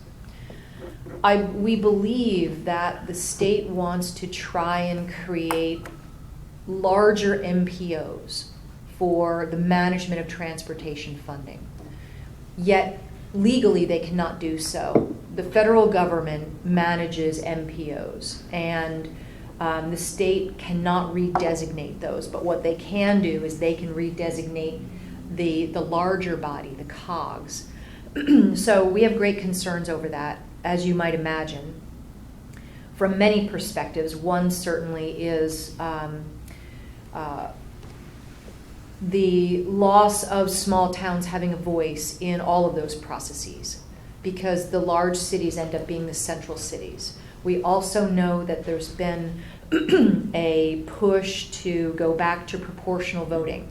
We believe that the state wants to try and create larger MPOs for the management of transportation funding. Yet, legally, they cannot do so. The federal government manages MPOs, and the state cannot redesignate those. But what they can do is they can redesignate the larger body, the COGs. So we have great concerns over that, as you might imagine, from many perspectives. One certainly is the loss of small towns having a voice in all of those processes, because the large cities end up being the central cities. We also know that there's been a push to go back to proportional voting,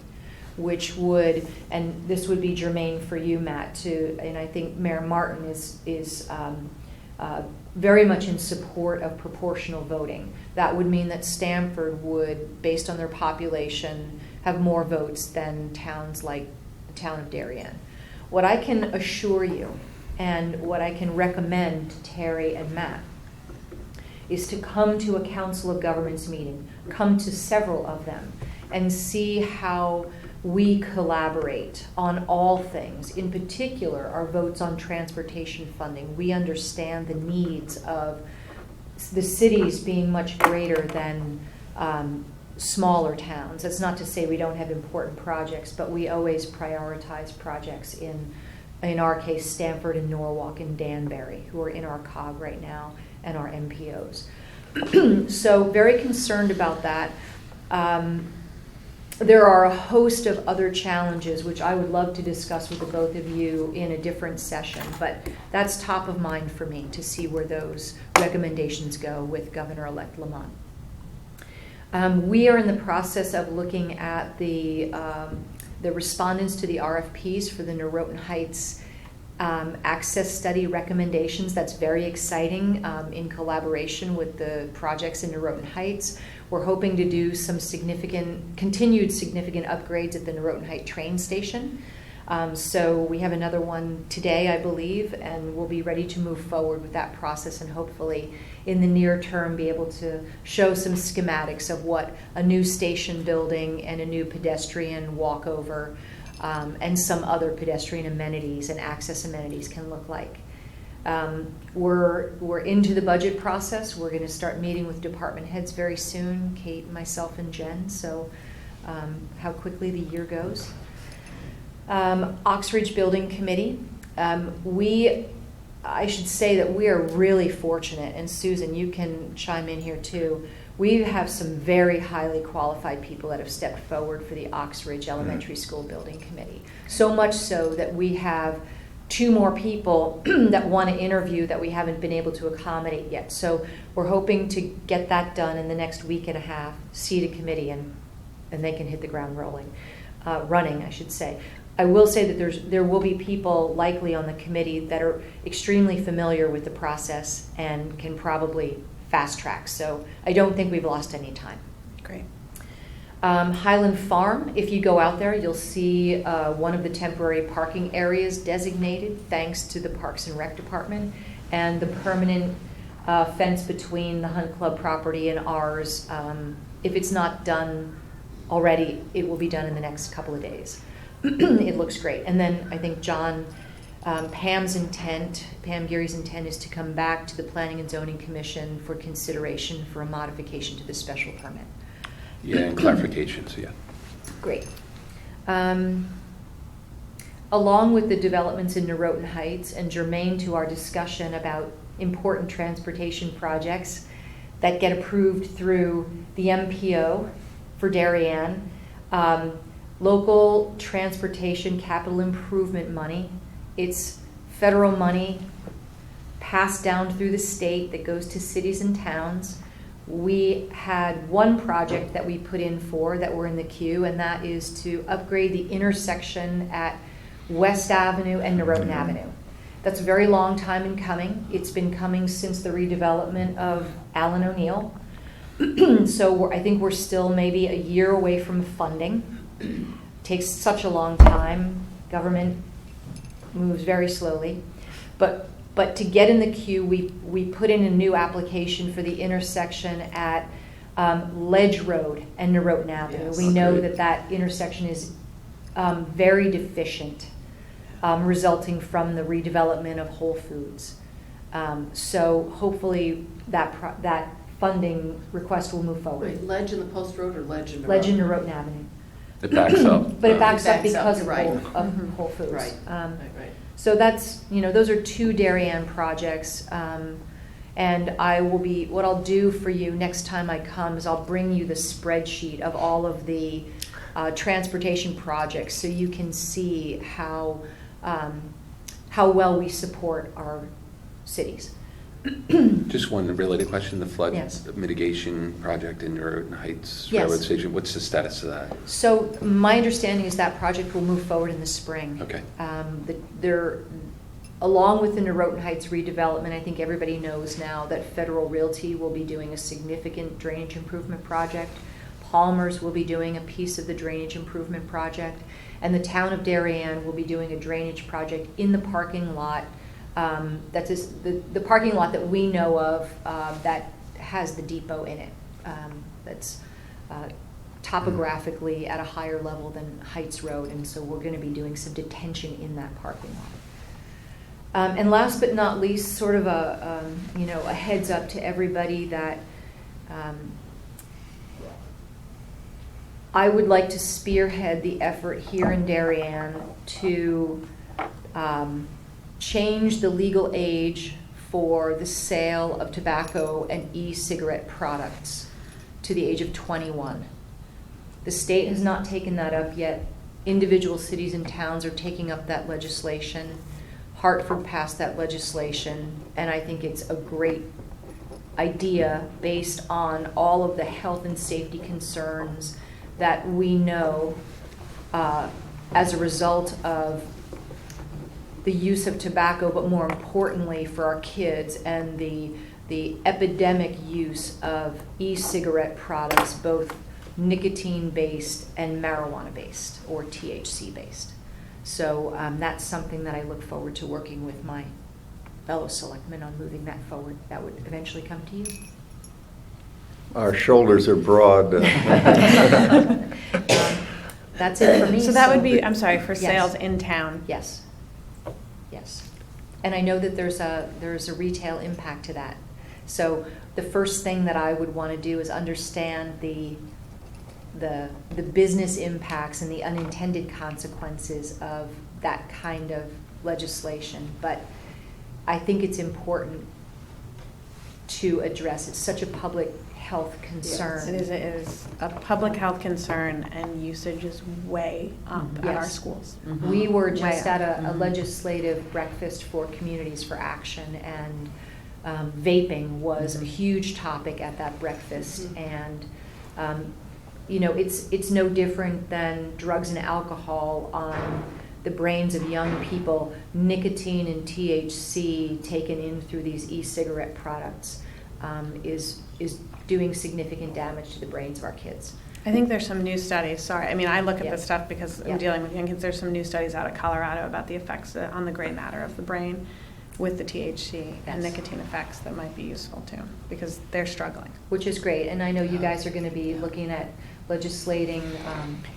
which would, and this would be germane for you, Matt, and I think Mayor Martin is very much in support of proportional voting. That would mean that Stamford would, based on their population, have more votes than towns like the town of Darien. What I can assure you, and what I can recommend to Terry and Matt, is to come to a Council of Governments meeting, come to several of them, and see how we collaborate on all things, in particular our votes on transportation funding. We understand the needs of the cities being much greater than smaller towns. That's not to say we don't have important projects, but we always prioritize projects in our case, Stamford and Norwalk and Danbury, who are in our COG right now, and our MPOs. So very concerned about that. There are a host of other challenges which I would love to discuss with the both of you in a different session, but that's top of mind for me to see where those recommendations go with Governor-Elect Lamont. We are in the process of looking at the respondents to the RFPs for the Noroton Heights access study recommendations. That's very exciting, in collaboration with the projects in Noroton Heights. We're hoping to do some continued significant upgrades at the Noroton Heights train station. So we have another one today, I believe, and we'll be ready to move forward with that process, and hopefully in the near term be able to show some schematics of what a new station building and a new pedestrian walkover and some other pedestrian amenities and access amenities can look like. We're into the budget process. We're going to start meeting with department heads very soon, Kate, myself, and Jen, so how quickly the year goes. Oxridge Building Committee. I should say that we are really fortunate, and Susan, you can chime in here too. We have some very highly qualified people that have stepped forward for the Oxridge Elementary School Building Committee. So much so that we have 2 more people that want to interview that we haven't been able to accommodate yet. So we're hoping to get that done in the next week and a half, seat a committee, and they can hit the ground running, I should say. I will say that there will be people likely on the committee that are extremely familiar with the process and can probably fast track. So I don't think we've lost any time. Great. Highland Farm, if you go out there, you'll see one of the temporary parking areas designated thanks to the Parks and Rec Department, and the permanent fence between the Hunt Club property and ours. If it's not done already, it will be done in the next couple of days. It looks great. And then I think John Pam Geary's intent is to come back to the Planning and Zoning Commission for consideration for a modification to the special permit. Yeah, and clarifications, yeah. Great. Along with the developments in Noroton Heights and germane to our discussion about important transportation projects that get approved through the MPO for Darien, local transportation capital improvement money. It's federal money passed down through the state that goes to cities and towns. We had one project that we put in for that we're in the queue, and that is to upgrade the intersection at West Avenue and Noroton Avenue. That's a very long time in coming. It's been coming since the redevelopment of Allen O'Neill. So I think we're still maybe a year away from funding. Takes such a long time. Government moves very slowly. But to get in the queue, we put in a new application for the intersection at Ledge Road and Noroton Avenue. Yes. We know Great. that intersection is very deficient, resulting from the redevelopment of Whole Foods. So hopefully that funding request will move forward. Wait, Ledge in the Post Road or Ledge in the Ledge and road? Noroton Avenue. It backs up. But it backs up Backs up, because of right. Whole Foods. Right, right. So that's, those are two Darien projects. And what I'll do for you next time I come is I'll bring you the spreadsheet of all of the transportation projects so you can see how well we support our cities. Just one related question, the flood Yes. mitigation project in Noroton Heights Yes. Railroad Station, what's the status of that? So my understanding is that project will move forward in the spring. Okay. Along with the Noroton Heights redevelopment, I think everybody knows now that Federal Realty will be doing a significant drainage improvement project. Palmer's will be doing a piece of the drainage improvement project. And the town of Darien will be doing a drainage project in the parking lot. That's the parking lot that we know of that has the depot in it. That's topographically at a higher level than Heights Road, and so we're going to be doing some detention in that parking lot. And last but not least, sort of a heads up to everybody that I would like to spearhead the effort here in Darien to change the legal age for the sale of tobacco and e-cigarette products to the age of 21. The state has not taken that up yet. Individual cities and towns are taking up that legislation. Hartford passed that legislation, and I think it's a great idea based on all of the health and safety concerns that we know as a result of the use of tobacco, but more importantly for our kids and the epidemic use of e-cigarette products, both nicotine-based and marijuana-based or THC-based. So that's something that I look forward to working with my fellow selectmen on moving that forward. That would eventually come to you. Our shoulders are broad. That's it for me. So that would be, I'm sorry, for Yes. sales in town? Yes. Yes. And I know that there's a retail impact to that. So the first thing that I would want to do is understand the business impacts and the unintended consequences of that kind of legislation. But I think it's important to address. It's such a public health concern. It is a public health concern, and usage is way up at our Yes. schools. We were just Way at up. a legislative breakfast for Communities for Action, and vaping was a huge topic at that breakfast. And it's no different than drugs and alcohol on the brains of young people. Nicotine and THC taken in through these e-cigarette products is doing significant damage to the brains of our kids. I think there's some new studies, sorry, I mean, I look at Yeah. this stuff because Yeah. I'm dealing with young kids. There's some new studies out of Colorado about the effects on the gray matter of the brain with the THC and Yes. nicotine effects that might be useful too, because they're struggling. Which is great, and I know you guys are going to be looking at legislating,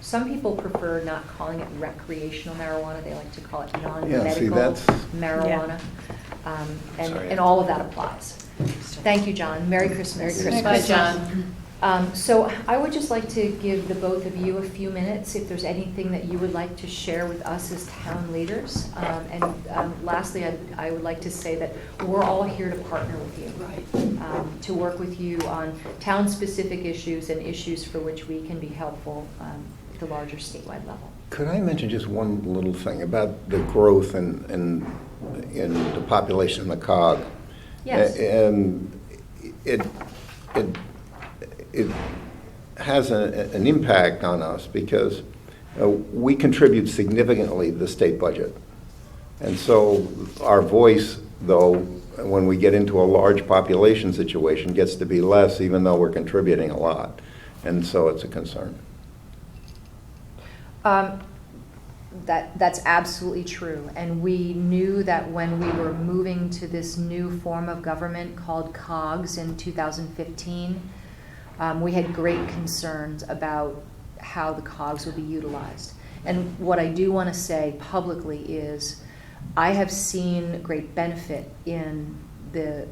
some people prefer not calling it recreational marijuana, they like to call it Yeah, see, non-medical that's- marijuana. Sorry. And all of that applies. Thank you, John. Merry Christmas. Merry Bye, John. So I would just like to give the both of you a few minutes if there's anything that you would like to share with us as town leaders. Lastly, I would like to say that we're all here to partner with you. Right. To work with you on town-specific issues and issues for which we can be helpful at the larger statewide level. Could I mention just one little thing about the growth in the population in the COG? Yes. And it has an impact on us because we contribute significantly to the state budget. And so our voice, though, when we get into a large population situation, gets to be less, even though we're contributing a lot. And so it's a concern. That's absolutely true. And we knew that when we were moving to this new form of government called CoGs in 2015, we had great concerns about how the CoGs would be utilized. And what I do want to say publicly is I have seen great benefit in the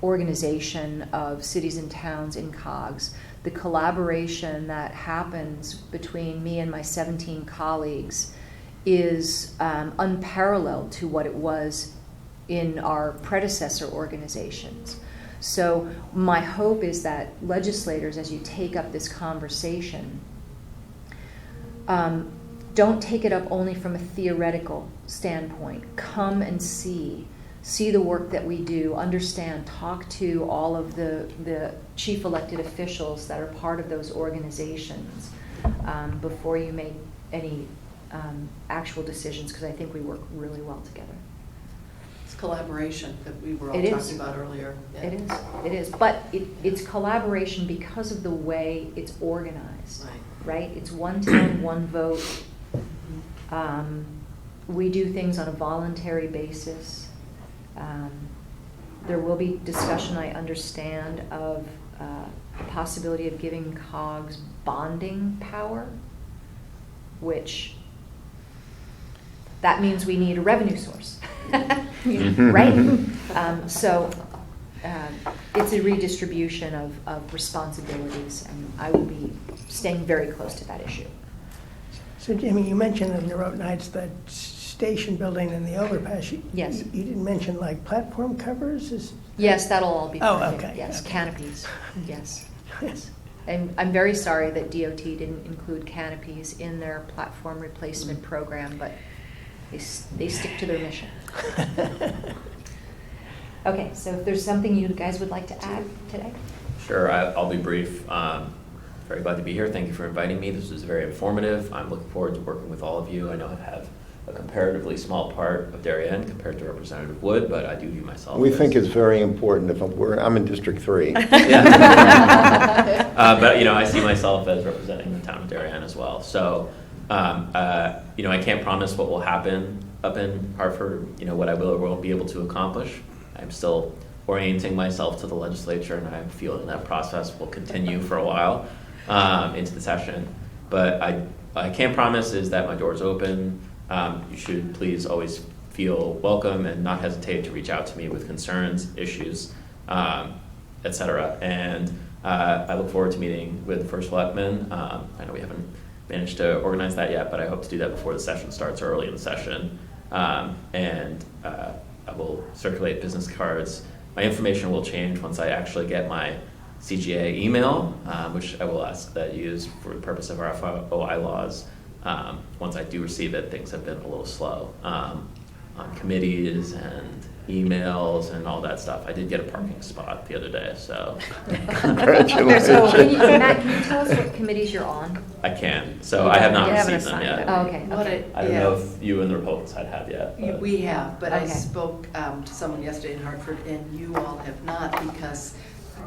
organization of cities and towns in CoGs. The collaboration that happens between me and my 17 colleagues is unparalleled to what it was in our predecessor organizations. So my hope is that legislators, as you take up this conversation, don't take it up only from a theoretical standpoint. Come and see the work that we do, understand, talk to all of the chief elected officials that are part of those organizations before you make any actual decisions, because I think we work really well together. It's collaboration that we were all It is. talking about earlier. Yeah. It is. But it's collaboration because of the way it's organized, right? It's one town, one vote. We do things on a voluntary basis. There will be discussion, I understand, of the possibility of giving COGs bonding power, which that means we need a revenue source, right? So it's a redistribution of responsibilities, and I will be staying very close to that issue. So Jamie, you mentioned in the Noroton Heights, that station building and the overpass. Yes. You didn't mention like platform covers? Yes, that'll all be Oh, funded. okay, Yes, okay. canopies, yes, yes. And I'm very sorry that DOT didn't include canopies in their platform replacement program, but they stick to their mission. Okay, so if there's something you guys would like to add today? Sure, I'll be brief. Very glad to be here. Thank you for inviting me. This was very informative. I'm looking forward to working with all of you. I know I have a comparatively small part of Darien compared to Representative Wood, but I do view myself We as- think it's very important. I'm in District 3. Yeah. But, I see myself as representing the town of Darien as well. So, I can't promise what will happen up in Hartford, what I will or won't be able to accomplish. I'm still orienting myself to the legislature, and I'm feeling that process will continue for a while into the session. But I can promise is that my door's open. You should please always feel welcome and not hesitate to reach out to me with concerns, issues, etc. And I look forward to meeting with the first selectman. I know we haven't managed to organize that yet, but I hope to do that before the session starts or early in the session. And I will circulate business cards. My information will change once I actually get my CGA email, which I will ask that you use for the purpose of our FOI laws. Once I do receive it, things have been a little slow on committees and emails and all that stuff. I did get a parking spot the other day, so. Congratulations. So Matt, can you tell us what committees you're on? I can. So I have not You haven't received them assigned yet. Oh, okay. What Okay. I don't know if you and the Republican side have yet. but- We have, but I Okay. spoke to someone yesterday in Hartford, and you all have not, because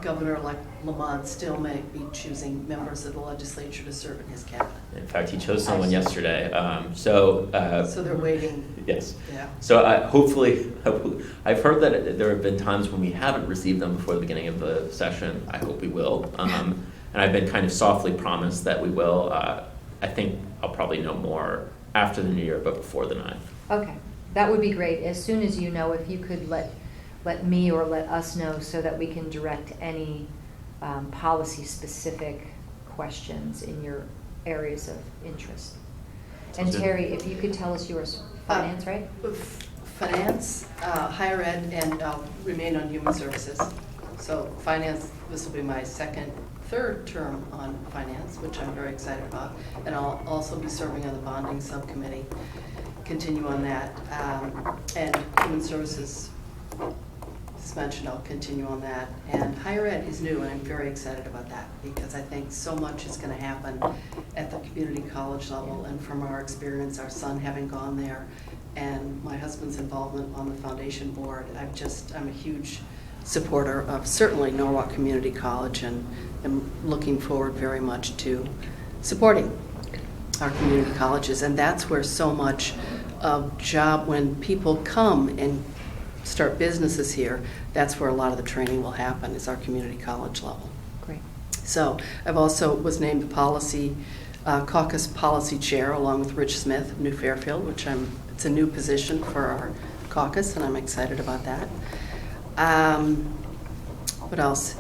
Governor-Elect Lamont still may be choosing members of the legislature to serve in his cabinet. In fact, he chose someone yesterday. So So they're waiting, yes. yeah. So hopefully, I've heard that there have been times when we haven't received them before the beginning of the session. I hope we will. and I've been kind of softly promised that we will. I think I'll probably know more after the new year, but before the 9th. Okay, that would be great. As soon as you know, if you could let me or let us know so that we can direct any policy-specific questions in your areas of interest. And Sounds good. Terry, if you could tell us yours, finance, right? Finance, higher ed, and I'll remain on human services. So finance, this will be my third term on finance, which I'm very excited about. And I'll also be serving on the bonding subcommittee, continue on that. And human services, as mentioned, I'll continue on that. And higher ed is new, and I'm very excited about that because I think so much is going to happen at the community college level. And from our experience, our son having gone there, and my husband's involvement on the foundation board, I'm a huge supporter of certainly Norwalk Community College, and am looking forward very much to supporting our community colleges. And that's where so much of when people come and start businesses here, that's where a lot of the training will happen, is our community college level. Great. So I've also was named the policy caucus policy chair along with Rich Smith of New Fairfield, it's a new position for our caucus, and I'm excited about that. What else?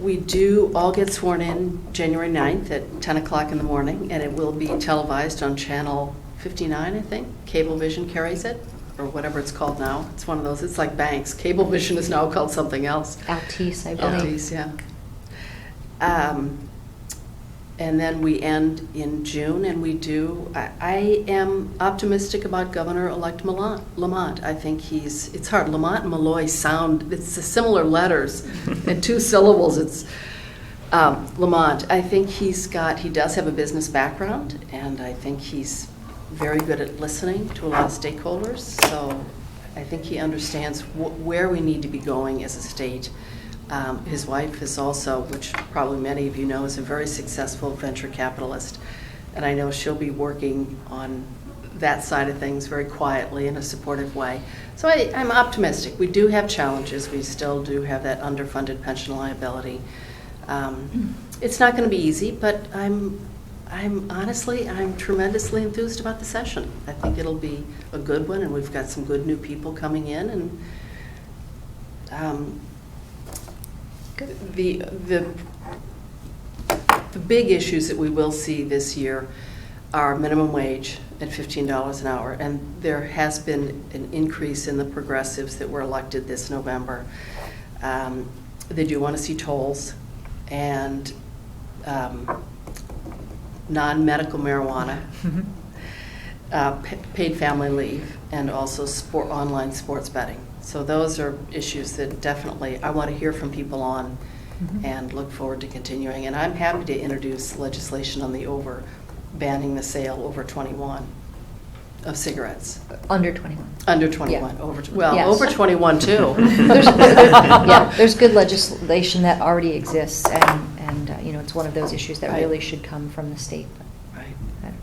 We do all get sworn in January 9th at 10 o'clock in the morning, and it will be televised on channel 59, I think. Cablevision carries it, or whatever it's called now. It's one of those, it's like banks. Cablevision is now called something else. Altice, I believe. Altice, yeah. And then we end in June, and I am optimistic about Governor-Elect Lamont. I think it's hard. Lamont and Malloy sound, it's similar letters and 2 syllables. It's Lamont. I think he does have a business background, and I think he's very good at listening to a lot of stakeholders. So I think he understands where we need to be going as a state. His wife is also, which probably many of you know, is a very successful venture capitalist. And I know she'll be working on that side of things very quietly in a supportive way. So I'm optimistic. We do have challenges. We still do have that underfunded pension liability. It's not going to be easy, but I'm tremendously enthused about the session. I think it'll be a good one, and we've got some good new people coming in, and the big issues that we will see this year are minimum wage at $15 an hour, and there has been an increase in the progressives that were elected this November. They do want to see tolls and non-medical marijuana, paid family leave, and also online sports betting. So those are issues that definitely I want to hear from people on, and look forward to continuing. And I'm happy to introduce legislation on banning the sale over 21 of cigarettes. Under 21. Under 21. Yeah. Yes. Over 21 too. There's good legislation that already exists, and it's one of those issues that Right. really should come from the state. Right.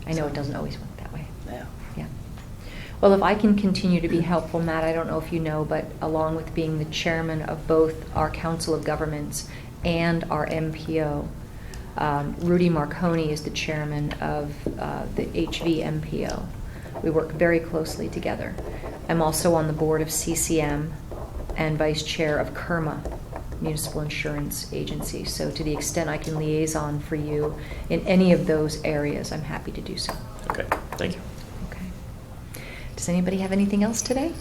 I know it doesn't always work that way. Yeah. Yeah. Well, if I can continue to be helpful, Matt, I don't know if you know, but along with being the chairman of both our Council of Governments and our MPO, Rudy Marconi is the chairman of the HV MPO. We work very closely together. I'm also on the board of CCM and vice chair of KERMA, Municipal Insurance Agency. So to the extent I can liaison for you in any of those areas, I'm happy to do so. Okay, thank you. Okay. Does anybody have anything else today?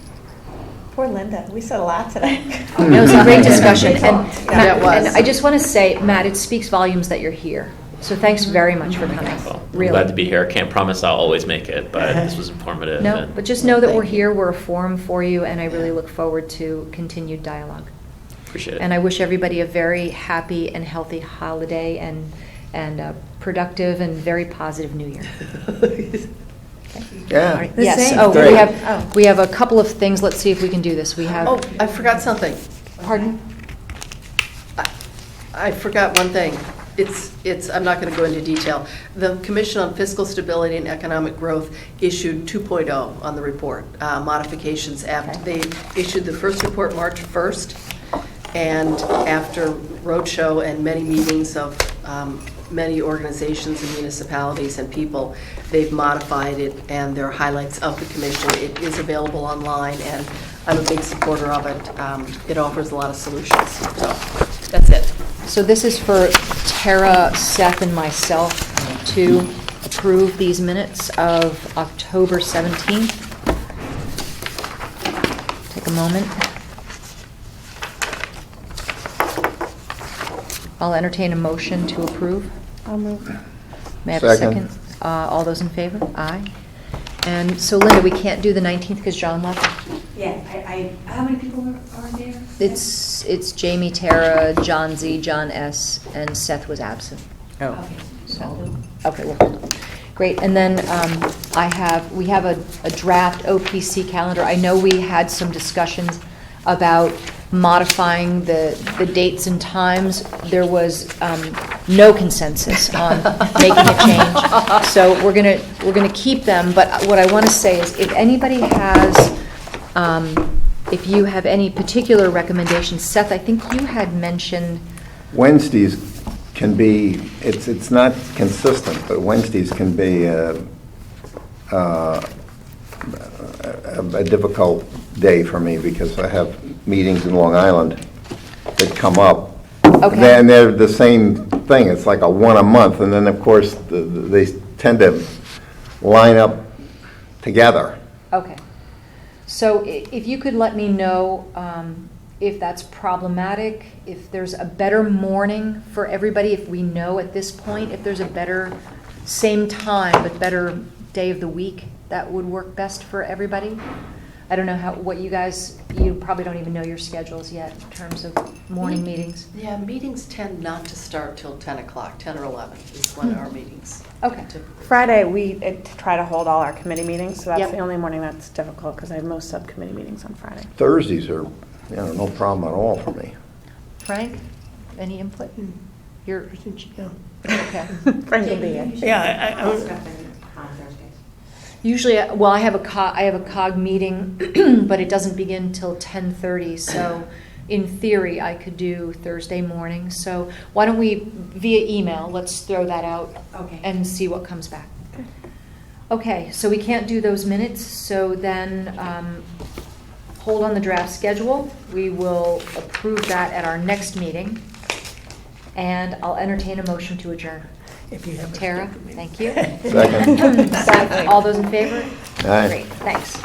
Poor Linda, we said a lot today. It was a great discussion. And, Yeah, Matt, it was. and I just want to say, Matt, it speaks volumes that you're here. So thanks very much for coming. Well, I'm Really. glad to be here. Can't promise I'll always make it, but this was informative. No, and- but just know that we're Thank you. here, we're a forum for you, and I really look forward to continued dialogue. Appreciate it. And I wish everybody a very happy and healthy holiday and a productive and very positive new year. Okay. Yeah. All right. The Yes, same. oh, Great. we have a couple of things, let's see if we can do this. We have, Oh, I forgot something. pardon? I forgot one thing. I'm not going to go into detail. The Commission on Fiscal Stability and Economic Growth issued 2.0 on the report, modifications after. Okay. They issued the first report March 1st, And after roadshow and many meetings of many organizations and municipalities and people, they've modified it, and there are highlights of the commission. It is available online, and I'm a big supporter of it. It offers a lot of solutions. So that's it. So this is for Tara, Seth, and myself to approve these minutes of October 17th. Take a moment. I'll entertain a motion to approve. I'll move. May I have a Second. second? All those in favor? Aye. And so Linda, we can't do the 19th because John left? Yeah, how many people are there? It's Jamie, Tara, John Z, John S, and Seth was absent. Okay. So, okay, well, great. And then we have a draft OPC calendar. I know we had some discussions about modifying the dates and times. There was no consensus on making a change. So we're gonna keep them, but what I want to say is if anybody has, if you have any particular recommendations, Seth, I think you had mentioned. Wednesdays can be, it's not consistent, but Wednesdays can be a difficult day for me because I have meetings in Long Island that come up. Okay. And they're the same thing. It's like a one a month, and then, of course, they tend to line up together. Okay. So if you could let me know if that's problematic, if there's a better morning for everybody, if we know at this point, if there's a better, same time, but better day of the week that would work best for everybody. I don't know what you guys, you probably don't even know your schedules yet in terms of morning meetings. Yeah, meetings tend not to start till 10 o'clock, 10 or 11 is when our meetings Okay. typically. Friday, we try to hold all our committee meetings, so that's Yep. the only morning that's difficult because I have most subcommittee meetings on Friday. Thursdays are, no problem at all for me. Frank, any input? You're, Yeah. okay. Frank will be in. Yeah, On Thursdays. Usually, well, I have a COG meeting, but it doesn't begin till 10:30, so in theory, I could do Thursday morning. So why don't we, via email, let's throw that out Okay. and see what comes back. Okay, so we can't do those minutes, so then hold on the draft schedule. We will approve that at our next meeting, and I'll entertain a motion to adjourn. if you have a Tara, stupid meeting. thank you. Second. All those in favor? Aye. Great, thanks.